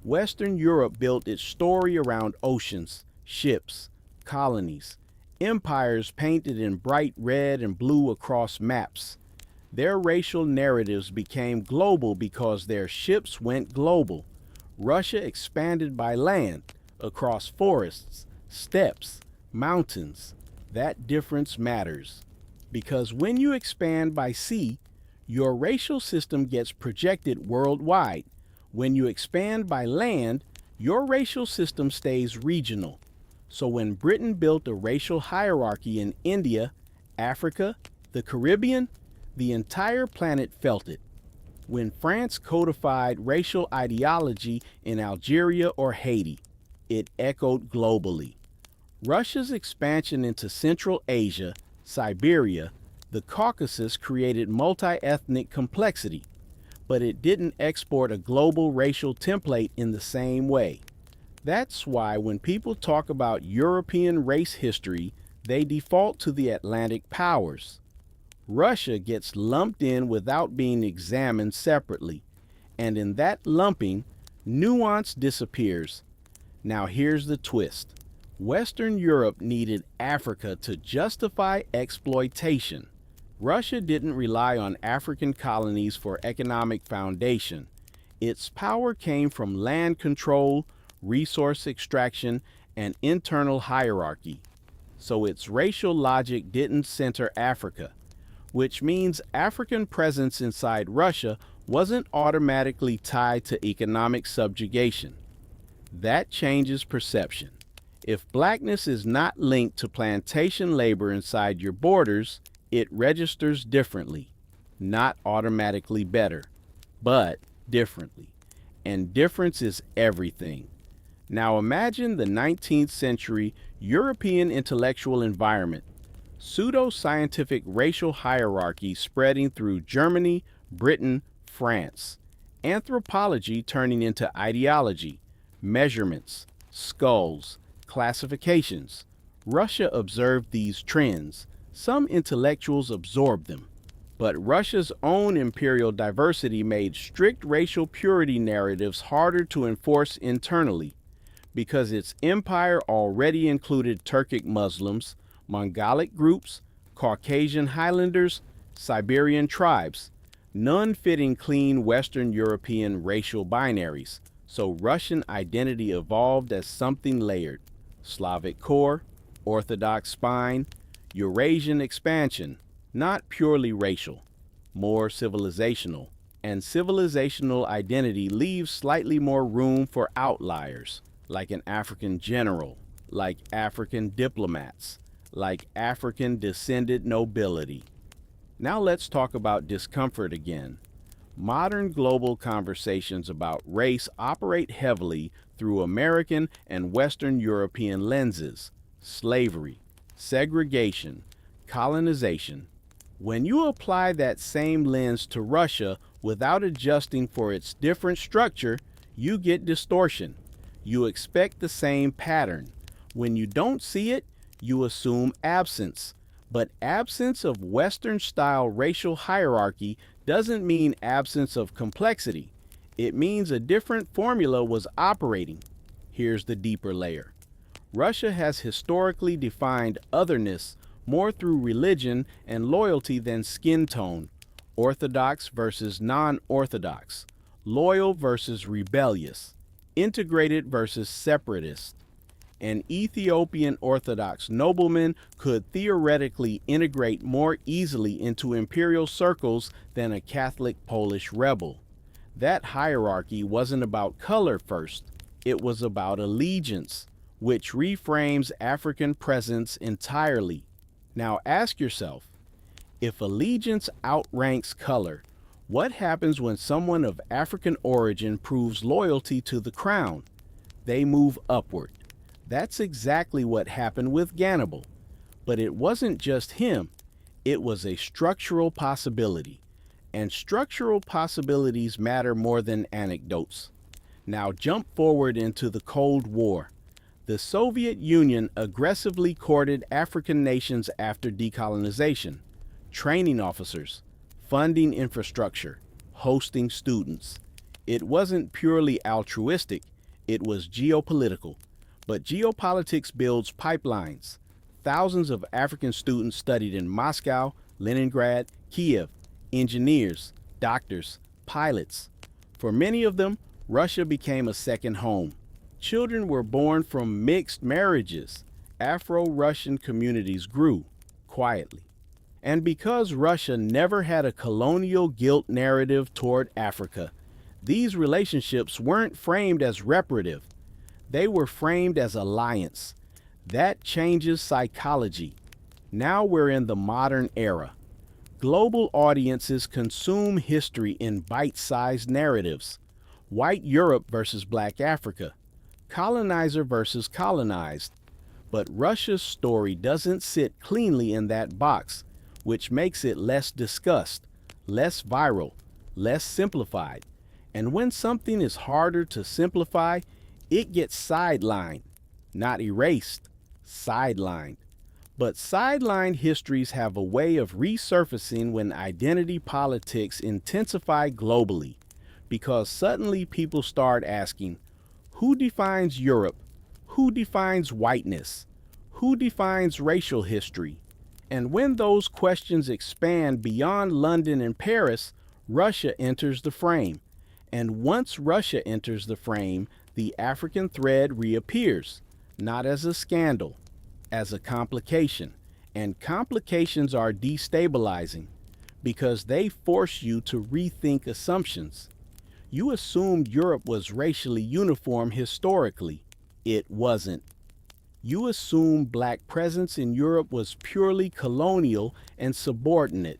Western Europe built its story around oceans, ships, colonies, empires painted in bright red and blue across maps. Their racial narratives became global because their ships went global. Russia expanded by land, across forests, steppes, mountains. That difference matters. Because when you expand by sea, your racial system gets projected worldwide. When you expand by land, your racial system stays regional. So when Britain built a racial hierarchy in India, Africa, the Caribbean, the entire planet felt it. When France codified racial ideology in Algeria or Haiti, it echoed globally. Russia's expansion into Central Asia, Siberia, the Caucasus created multi-ethnic complexity, but it didn't export a global racial template in the same way. That's why when people talk about European race history, they default to the Atlantic powers. Russia gets lumped in without being examined separately, and in that lumping, nuance disappears. Now here's the twist. Western Europe needed Africa to justify exploitation. Russia didn't rely on African colonies for economic foundation. Its power came from land control, resource extraction, and internal hierarchy. So its racial logic didn't center Africa, which means African presence inside Russia wasn't automatically tied to economic subjugation. That changes perception. If blackness is not linked to plantation labor inside your borders, it registers differently, not automatically better, but differently. And difference is everything. Now imagine the 19th century European intellectual environment. Pseudo-scientific racial hierarchy spreading through Germany, Britain, France. Anthropology turning into ideology, measurements, skulls, classifications. Russia observed these trends. Some intellectuals absorbed them. But Russia's own imperial diversity made strict racial purity narratives harder to enforce internally, because its empire already included Turkic Muslims, Mongolic groups, Caucasian Highlanders, Siberian tribes, none fitting clean Western European racial binaries. So Russian identity evolved as something layered. Slavic core, Orthodox spine, Eurasian expansion, not purely racial, more civilizational. And civilizational identity leaves slightly more room for outliers, like an African general, like African diplomats, like African descended nobility. Now let's talk about discomfort again. Modern global conversations about race operate heavily through American and Western European lenses: slavery, segregation, colonization. When you apply that same lens to Russia without adjusting for its different structure, you get distortion. You expect the same pattern. When you don't see it, you assume absence. But absence of Western-style racial hierarchy doesn't mean absence of complexity. It means a different formula was operating. Here's the deeper layer. Russia has historically defined otherness more through religion and loyalty than skin tone. Orthodox versus non-orthodox. Loyal versus rebellious. Integrated versus separatist. An Ethiopian Orthodox nobleman could theoretically integrate more easily into imperial circles than a Catholic Polish rebel. That hierarchy wasn't about color first, it was about allegiance, which reframes African presence entirely. Now ask yourself, If allegiance outranks color, what happens when someone of African origin proves loyalty to the crown? They move upward. That's exactly what happened with Gannibal. But it wasn't just him, it was a structural possibility. And structural possibilities matter more than anecdotes. Now jump forward into the Cold War. The Soviet Union aggressively courted African nations after decolonization, training officers, funding infrastructure, hosting students. It wasn't purely altruistic, it was geopolitical. But geopolitics builds pipelines. Thousands of African students studied in Moscow, Leningrad, Kiev, engineers, doctors, pilots. For many of them, Russia became a second home. Children were born from mixed marriages. Afro-Russian communities grew quietly. And because Russia never had a colonial guilt narrative toward Africa, these relationships weren't framed as reparative. They were framed as alliance. That changes psychology. Now we're in the modern era. Global audiences consume history in bite-sized narratives. White Europe versus Black Africa. Colonizer versus colonized. But Russia's story doesn't sit cleanly in that box, which makes it less discussed, less viral, less simplified. And when something is harder to simplify, it gets sidelined, not erased, sidelined. But sidelined histories have a way of resurfacing when identity politics intensify globally, because suddenly people start asking, who defines Europe? Who defines whiteness? Who defines racial history? And when those questions expand beyond London and Paris, Russia enters the frame. And once Russia enters the frame, the African thread reappears, not as a scandal, as a complication. And complications are destabilizing because they force you to rethink assumptions. You assumed Europe was racially uniform historically. It wasn't. You assumed Black presence in Europe was purely colonial and subordinate.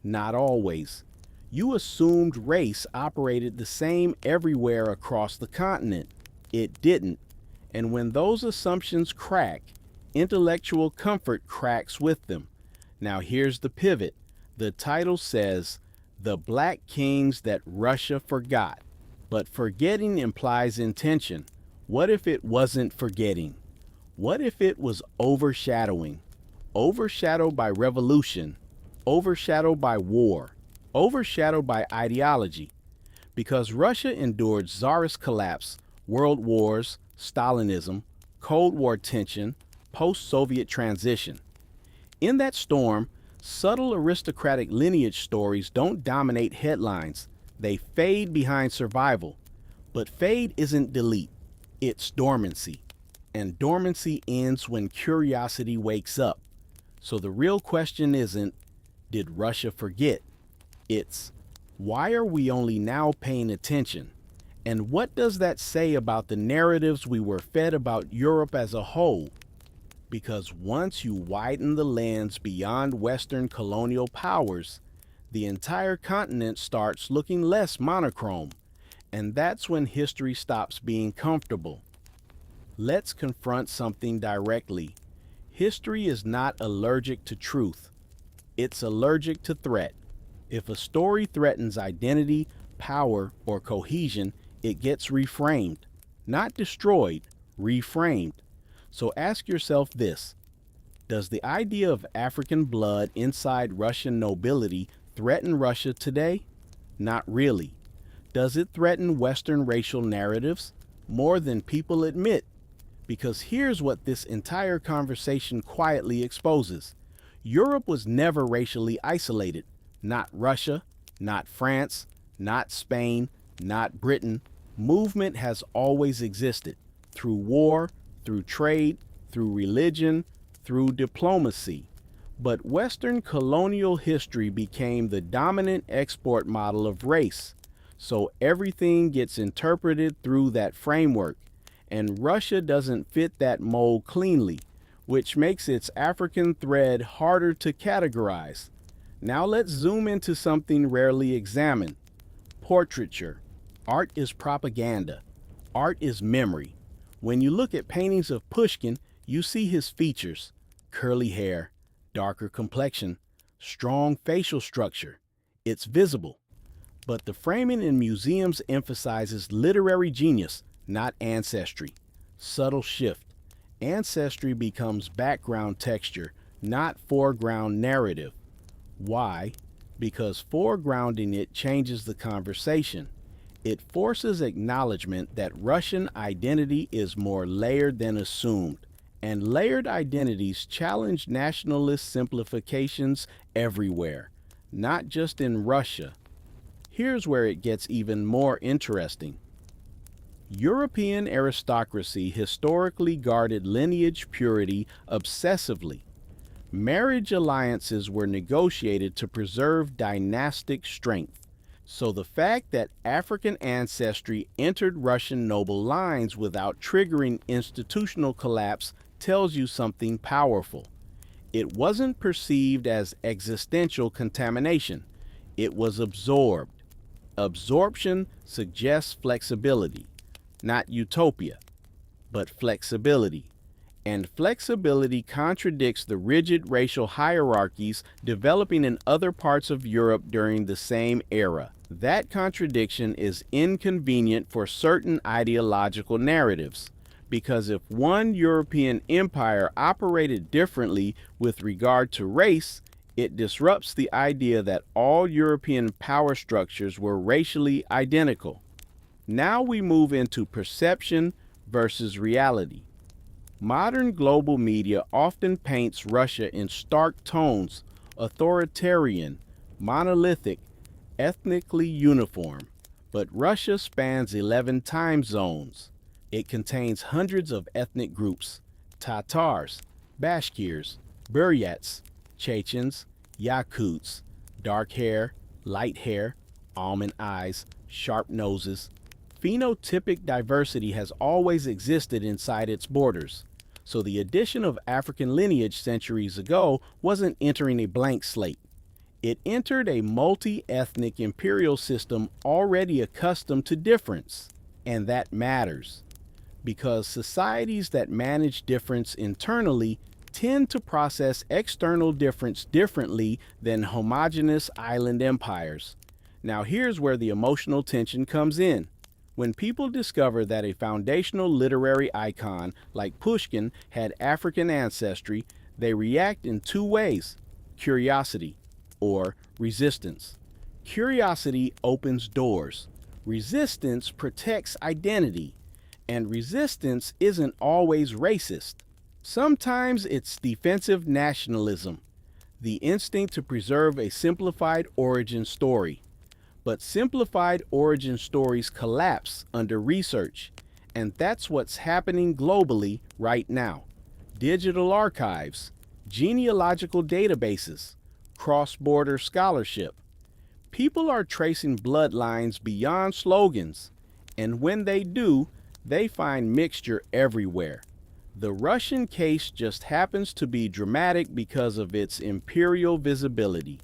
Not always. You assumed race operated the same everywhere across the continent. It didn't. And when those assumptions crack, intellectual comfort cracks with them. Now here's the pivot. The title says, The Black Kings That Russia Forgot. But forgetting implies intention. What if it wasn't forgetting? What if it was overshadowing? Overshadowed by revolution, overshadowed by war, overshadowed by ideology. Because Russia endured Tsarist collapse, world wars, Stalinism, Cold War tension, post-Soviet transition. In that storm, subtle aristocratic lineage stories don't dominate headlines. They fade behind survival. But fade isn't delete, it's dormancy. And dormancy ends when curiosity wakes up. So the real question isn't, did Russia forget? It's, why are we only now paying attention? And what does that say about the narratives we were fed about Europe as a whole? Because once you widen the lens beyond Western colonial powers, the entire continent starts looking less monochrome. And that's when history stops being comfortable. Let's confront something directly. History is not allergic to truth. It's allergic to threat. If a story threatens identity, power, or cohesion, it gets reframed. Not destroyed, reframed. So ask yourself this. Does the idea of African blood inside Russian nobility threaten Russia today? Not really. Does it threaten Western racial narratives? More than people admit. Because here's what this entire conversation quietly exposes. Europe was never racially isolated. Not Russia, not France, not Spain, not Britain. Movement has always existed. Through war, through trade, through religion, through diplomacy. But Western colonial history became the dominant export model of race. So everything gets interpreted through that framework. And Russia doesn't fit that mold cleanly, which makes its African thread harder to categorize. Now let's zoom into something rarely examined. Portraiture. Art is propaganda. Art is memory. When you look at paintings of Pushkin, you see his features: curly hair, darker complexion, strong facial structure. It's visible. But the framing in museums emphasizes literary genius, not ancestry. Subtle shift. Ancestry becomes background texture, not foreground narrative. Why? Because foregrounding it changes the conversation. It forces acknowledgement that Russian identity is more layered than assumed, and layered identities challenge nationalist simplifications everywhere, not just in Russia. Here's where it gets even more interesting. European aristocracy historically guarded lineage purity obsessively. Marriage alliances were negotiated to preserve dynastic strength. So the fact that African ancestry entered Russian noble lines without triggering institutional collapse tells you something powerful. It wasn't perceived as existential contamination. It was absorbed. Absorption suggests flexibility, not utopia, but flexibility. And flexibility contradicts the rigid racial hierarchies developing in other parts of Europe during the same era. That contradiction is inconvenient for certain ideological narratives, because if one European empire operated differently with regard to race, it disrupts the idea that all European power structures were racially identical. Now we move into perception versus reality. Modern global media often paints Russia in stark tones: authoritarian, monolithic, ethnically uniform. But Russia spans 11 time zones. It contains hundreds of ethnic groups: Tatars, Bashkirs, Buryats, Chechens, Yakuts, dark hair, light hair, almond eyes, sharp noses. Phenotypic diversity has always existed inside its borders. So the addition of African lineage centuries ago wasn't entering a blank slate. It entered a multi-ethnic imperial system already accustomed to difference. And that matters, because societies that manage difference internally tend to process external difference differently than homogeneous island empires. Now here's where the emotional tension comes in. When people discover that a foundational literary icon like Pushkin had African ancestry, they react in two ways: curiosity or resistance. Curiosity opens doors. Resistance protects identity. And resistance isn't always racist. Sometimes it's defensive nationalism, the instinct to preserve a simplified origin story. But simplified origin stories collapse under research, and that's what's happening globally right now. Digital archives, genealogical databases, cross-border scholarship. People are tracing bloodlines beyond slogans, and when they do, they find mixture everywhere. The Russian case just happens to be dramatic because of its imperial visibility.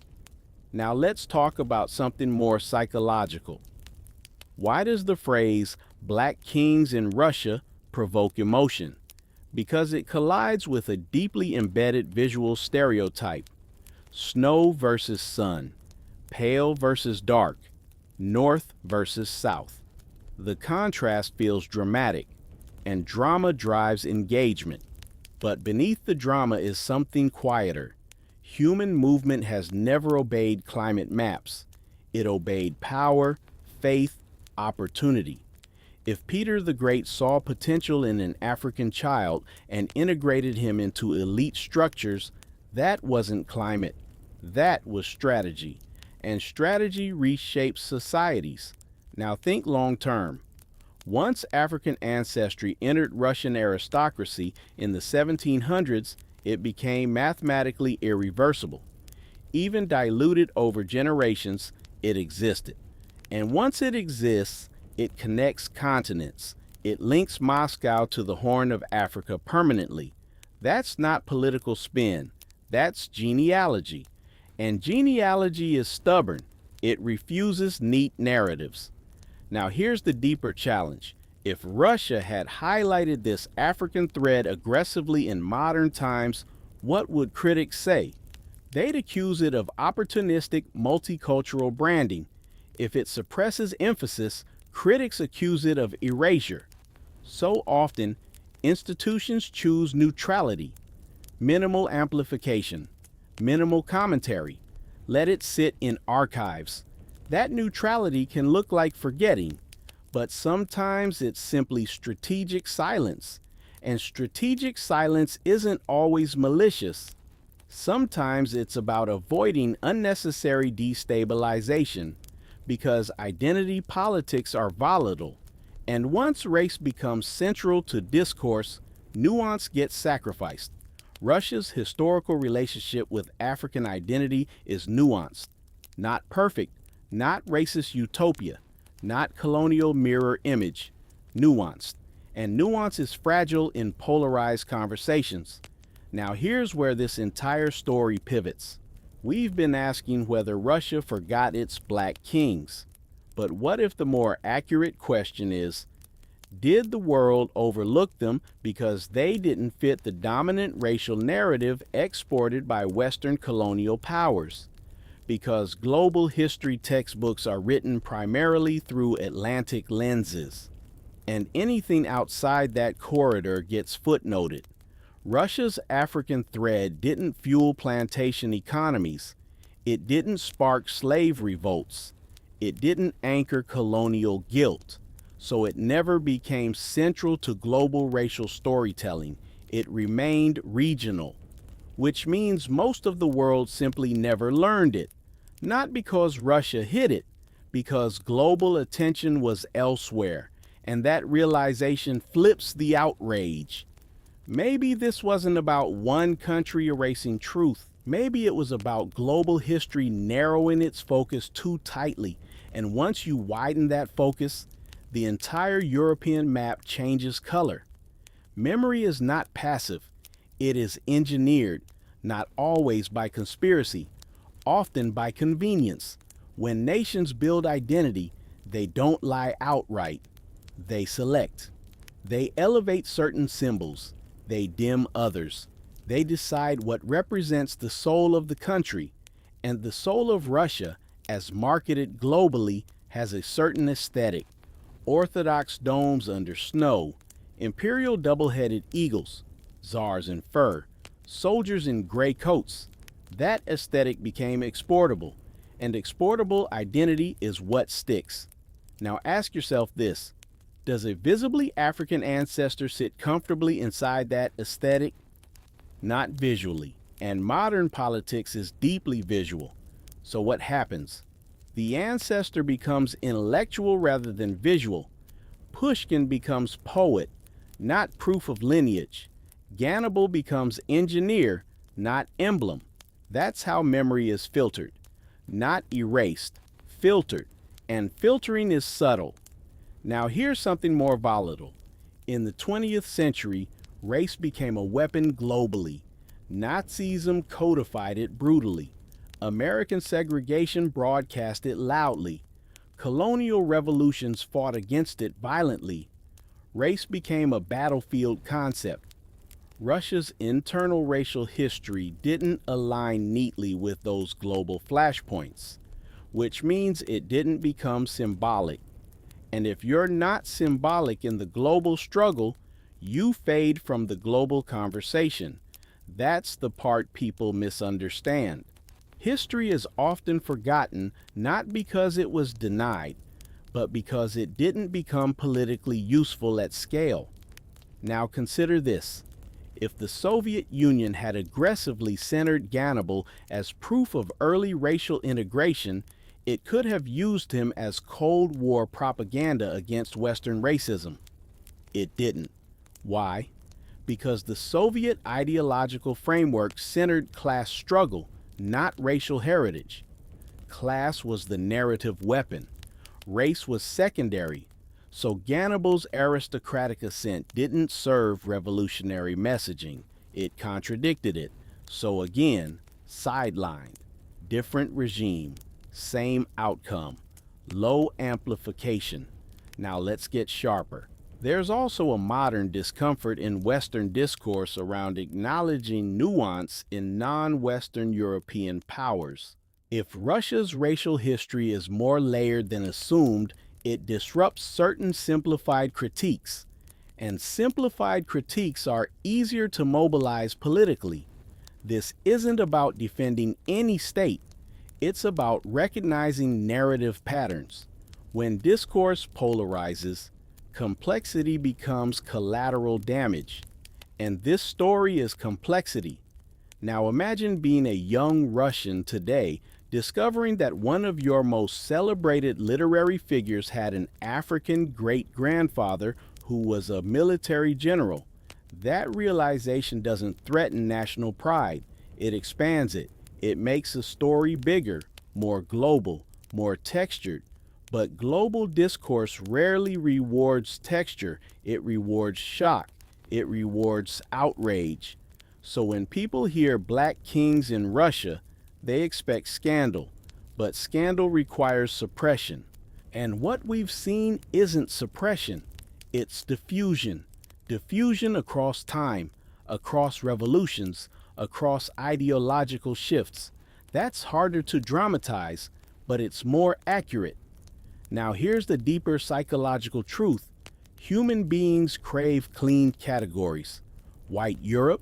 Now let's talk about something more psychological. Why does the phrase "Black Kings in Russia" provoke emotion? Because it collides with a deeply embedded visual stereotype. Snow versus sun, pale versus dark, north versus south. The contrast feels dramatic, and drama drives engagement. But beneath the drama is something quieter. Human movement has never obeyed climate maps. It obeyed power, faith, opportunity. If Peter the Great saw potential in an African child and integrated him into elite structures, that wasn't climate. That was strategy. And strategy reshapes societies. Now think long term. Once African ancestry entered Russian aristocracy in the 1700s, it became mathematically irreversible. Even diluted over generations, it existed. And once it exists, it connects continents. It links Moscow to the Horn of Africa permanently. That's not political spin. That's genealogy. And genealogy is stubborn. It refuses neat narratives. Now here's the deeper challenge. If Russia had highlighted this African thread aggressively in modern times, what would critics say? They'd accuse it of opportunistic multicultural branding. If it suppresses emphasis, critics accuse it of erasure. So often, institutions choose neutrality, minimal amplification, minimal commentary. Let it sit in archives. That neutrality can look like forgetting, but sometimes it's simply strategic silence. And strategic silence isn't always malicious. Sometimes it's about avoiding unnecessary destabilization, because identity politics are volatile. And once race becomes central to discourse, nuance gets sacrificed. Russia's historical relationship with African identity is nuanced, not perfect, not racist utopia, not colonial mirror image, nuanced. And nuance is fragile in polarized conversations. Now here's where this entire story pivots. We've been asking whether Russia forgot its black kings. But what if the more accurate question is, did the world overlook them because they didn't fit the dominant racial narrative exported by Western colonial powers? Because global history textbooks are written primarily through Atlantic lenses, and anything outside that corridor gets footnoted. Russia's African thread didn't fuel plantation economies. It didn't spark slave revolts. It didn't anchor colonial guilt. So it never became central to global racial storytelling. It remained regional, which means most of the world simply never learned it. Not because Russia hid it, because global attention was elsewhere, and that realization flips the outrage. Maybe this wasn't about one country erasing truth. Maybe it was about global history narrowing its focus too tightly. And once you widen that focus, the entire European map changes color. Memory is not passive. It is engineered, not always by conspiracy, often by convenience. When nations build identity, they don't lie outright. They select. They elevate certain symbols. They dim others. They decide what represents the soul of the country, and the soul of Russia, as marketed globally, has a certain aesthetic. Orthodox domes under snow, imperial double-headed eagles, czars in fur, soldiers in gray coats. That aesthetic became exportable, and exportable identity is what sticks. Now ask yourself this. Does a visibly African ancestor sit comfortably inside that aesthetic? Not visually. And modern politics is deeply visual. So what happens? The ancestor becomes intellectual rather than visual. Pushkin becomes poet, not proof of lineage. Gannibal becomes engineer, not emblem. That's how memory is filtered. Not erased, filtered. And filtering is subtle. Now here's something more volatile. In the 20th century, race became a weapon globally. Nazism codified it brutally. American segregation broadcast it loudly. Colonial revolutions fought against it violently. Race became a battlefield concept. Russia's internal racial history didn't align neatly with those global flashpoints, which means it didn't become symbolic. And if you're not symbolic in the global struggle, you fade from the global conversation. That's the part people misunderstand. History is often forgotten not because it was denied, but because it didn't become politically useful at scale. Now consider this. If the Soviet Union had aggressively centered Gannibal as proof of early racial integration, it could have used him as Cold War propaganda against Western racism. It didn't. Why? Because the Soviet ideological framework centered class struggle, not racial heritage. Class was the narrative weapon. Race was secondary. So Gannibal's aristocratic ascent didn't serve revolutionary messaging. It contradicted it. So again, sidelined. different regime, same outcome, low amplification. Now let's get sharper. There's also a modern discomfort in Western discourse around acknowledging nuance in non-Western European powers. If Russia's racial history is more layered than assumed, it disrupts certain simplified critiques. And simplified critiques are easier to mobilize politically. This isn't about defending any state. It's about recognizing narrative patterns. When discourse polarizes, complexity becomes collateral damage. And this story is complexity. Now imagine being a young Russian today discovering that one of your most celebrated literary figures had an African great-grandfather who was a military general. That realization doesn't threaten national pride. It expands it. It makes a story bigger, more global, more textured. But global discourse rarely rewards texture. It rewards shock. It rewards outrage. So when people hear Black kings in Russia, they expect scandal. But scandal requires suppression. And what we've seen isn't suppression. It's diffusion. Diffusion across time, across revolutions, across ideological shifts. That's harder to dramatize, but it's more accurate. Now here's the deeper psychological truth. Human beings crave clean categories. White Europe,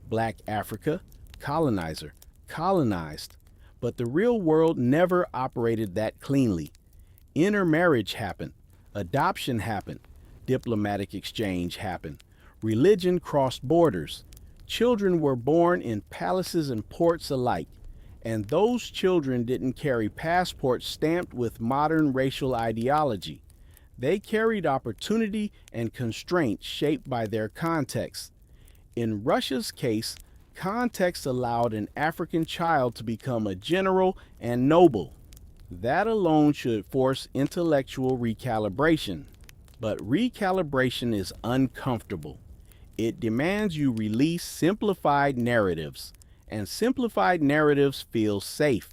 Black Africa, colonizer, colonized. But the real world never operated that cleanly. Intermarriage happened. Adoption happened. Diplomatic exchange happened. Religion crossed borders. Children were born in palaces and ports alike. And those children didn't carry passports stamped with modern racial ideology. They carried opportunity and constraint shaped by their context. In Russia's case, context allowed an African child to become a general and noble. That alone should force intellectual recalibration. But recalibration is uncomfortable. It demands you release simplified narratives, and simplified narratives feel safe.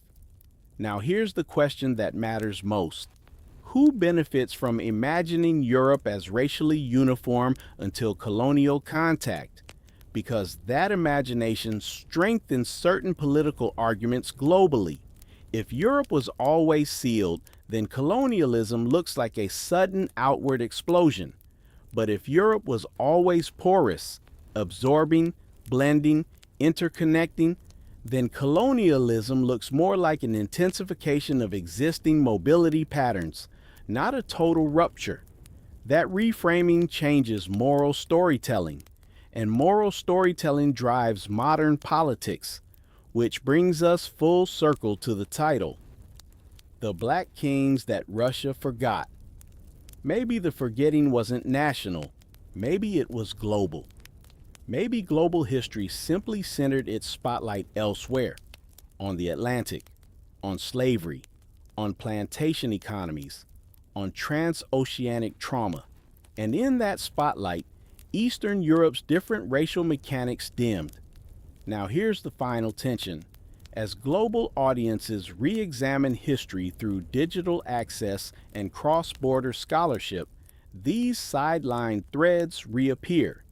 Now here's the question that matters most. Who benefits from imagining Europe as racially uniform until colonial contact? Because that imagination strengthens certain political arguments globally. If Europe was always sealed, then colonialism looks like a sudden outward explosion. But if Europe was always porous, absorbing, blending, interconnecting, then colonialism looks more like an intensification of existing mobility patterns, not a total rupture. That reframing changes moral storytelling, and moral storytelling drives modern politics, which brings us full circle to the title, The Black Kings That Russia Forgot. Maybe the forgetting wasn't national, maybe it was global. Maybe global history simply centered its spotlight elsewhere, on the Atlantic, on slavery, on plantation economies, on transoceanic trauma. And in that spotlight, Eastern Europe's different racial mechanics dimmed. Now here's the final tension. As global audiences re-examine history through digital access and cross-border scholarship, these sideline threads reappear.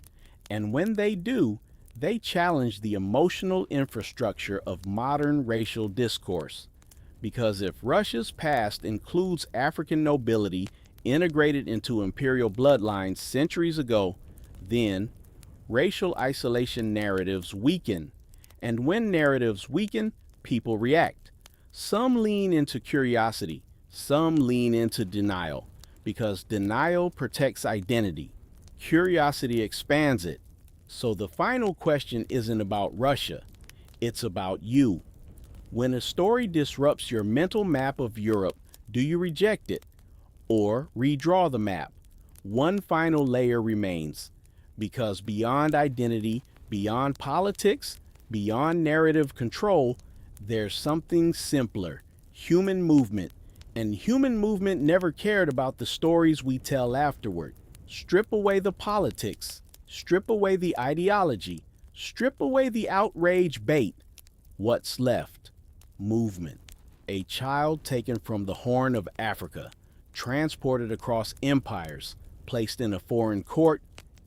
And when they do, they challenge the emotional infrastructure of modern racial discourse. Because if Russia's past includes African nobility integrated into imperial bloodlines centuries ago, then racial isolation narratives weaken. And when narratives weaken, people react. Some lean into curiosity, some lean into denial, because denial protects identity. Curiosity expands it. So the final question isn't about Russia, it's about you. When a story disrupts your mental map of Europe, do you reject it? Or redraw the map? One final layer remains, because beyond identity, beyond politics, beyond narrative control, there's something simpler, human movement. And human movement never cared about the stories we tell afterward. Strip away the politics, strip away the ideology, strip away the outrage bait. What's left? Movement. A child taken from the Horn of Africa, transported across empires, placed in a foreign court,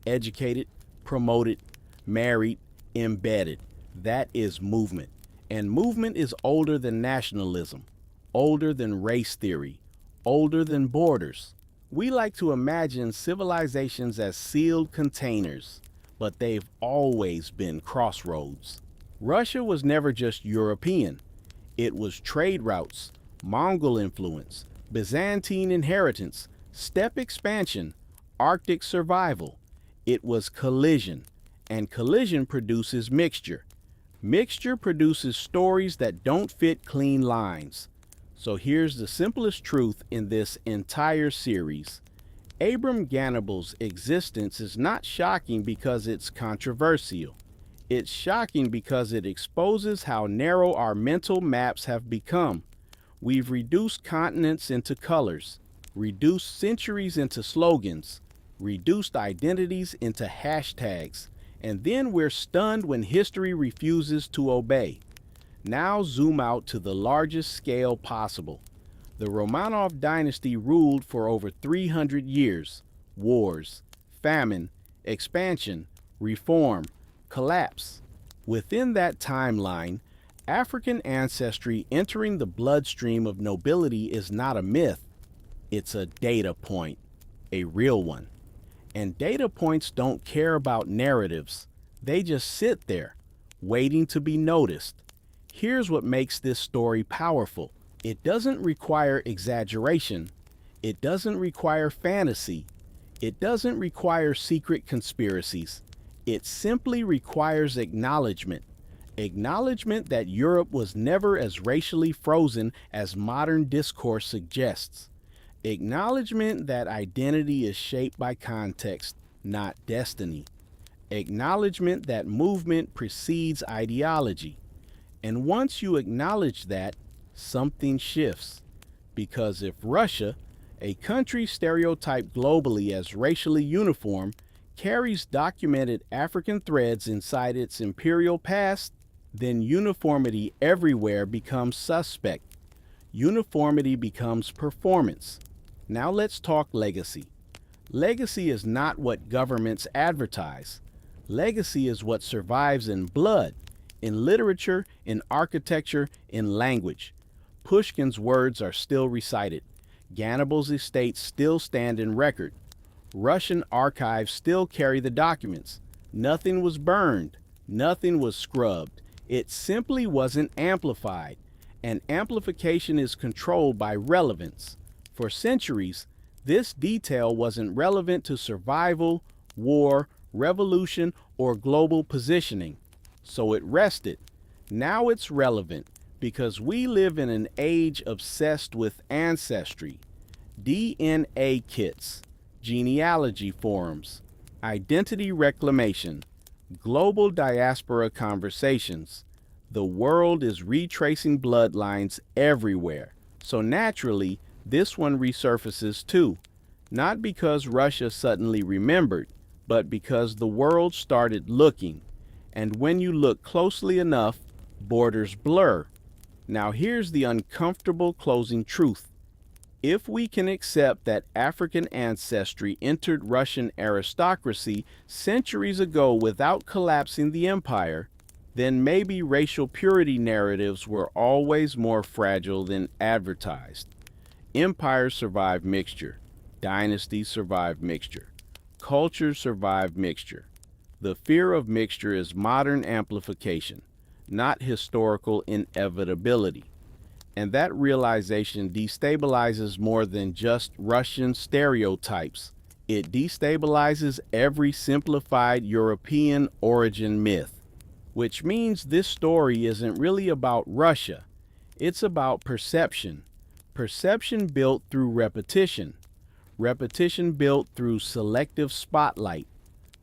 educated, promoted, married, embedded. That is movement. And movement is older than nationalism, older than race theory, older than borders. We like to imagine civilizations as sealed containers, but they've always been crossroads. Russia was never just European. It was trade routes, Mongol influence, Byzantine inheritance, steppe expansion, Arctic survival. It was collision, and collision produces mixture. Mixture produces stories that don't fit clean lines. So here's the simplest truth in this entire series. Abram Gannibal's existence is not shocking because it's controversial. It's shocking because it exposes how narrow our mental maps have become. We've reduced continents into colors, reduced centuries into slogans, reduced identities into hashtags, and then we're stunned when history refuses to obey. Now zoom out to the largest scale possible. The Romanov dynasty ruled for over 300 years. Wars, famine, expansion, reform, collapse. Within that timeline, African ancestry entering the bloodstream of nobility is not a myth. It's a data point, a real one. And data points don't care about narratives. They just sit there, waiting to be noticed. Here's what makes this story powerful. It doesn't require exaggeration. It doesn't require fantasy. It doesn't require secret conspiracies. It simply requires acknowledgement. Acknowledgement that Europe was never as racially frozen as modern discourse suggests. Acknowledgement that identity is shaped by context, not destiny. Acknowledgement that movement precedes ideology. And once you acknowledge that, something shifts. Because if Russia, a country stereotyped globally as racially uniform, carries documented African threads inside its imperial past, then uniformity everywhere becomes suspect. Uniformity becomes performance. Now let's talk legacy. Legacy is not what governments advertise. Legacy is what survives in blood, in literature, in architecture, in language. Pushkin's words are still recited. Gannibal's estates still stand in record. Russian archives still carry the documents. Nothing was burned. Nothing was scrubbed. It simply wasn't amplified. And amplification is controlled by relevance. For centuries, this detail wasn't relevant to survival, war, revolution, or global positioning. So it rested. Now it's relevant because we live in an age obsessed with ancestry, DNA kits, genealogy forums, identity reclamation, global diaspora conversations. The world is retracing bloodlines everywhere. So naturally, this one resurfaces too. Not because Russia suddenly remembered, but because the world started looking. And when you look closely enough, borders blur. Now here's the uncomfortable closing truth. If we can accept that African ancestry entered Russian aristocracy centuries ago without collapsing the empire, then maybe racial purity narratives were always more fragile than advertised. Empires survive mixture. Dynasties survive mixture. Cultures survive mixture. The fear of mixture is modern amplification, not historical inevitability. And that realization destabilizes more than just Russian stereotypes. It destabilizes every simplified European origin myth, which means this story isn't really about Russia. It's about perception. Perception built through repetition. Repetition built through selective spotlight.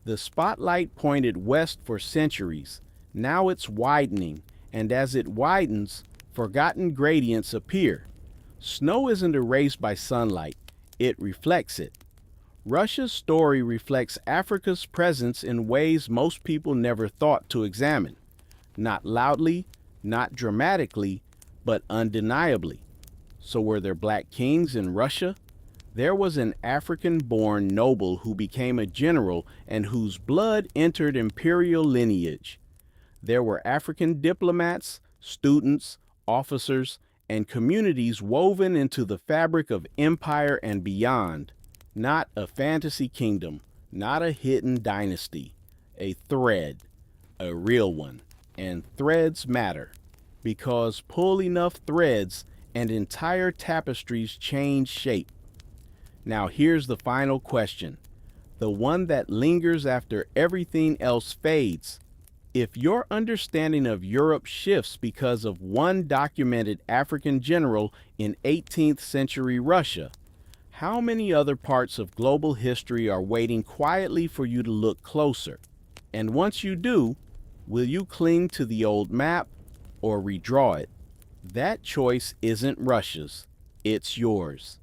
The spotlight pointed west for centuries. Now it's widening, and as it widens, forgotten gradients appear. Snow isn't erased by sunlight, it reflects it. Russia's story reflects Africa's presence in ways most people never thought to examine. Not loudly, not dramatically, but undeniably. So were there black kings in Russia? There was an African-born noble who became a general and whose blood entered imperial lineage. There were African diplomats, students, officers, and communities woven into the fabric of empire and beyond. Not a fantasy kingdom, not a hidden dynasty. A thread, a real one. And threads matter, because pull enough threads and entire tapestries change shape. Now here's the final question, the one that lingers after everything else fades. If your understanding of Europe shifts because of one documented African general in 18th century Russia, how many other parts of global history are waiting quietly for you to look closer? And once you do, will you cling to the old map or redraw it? That choice isn't Russia's, it's yours.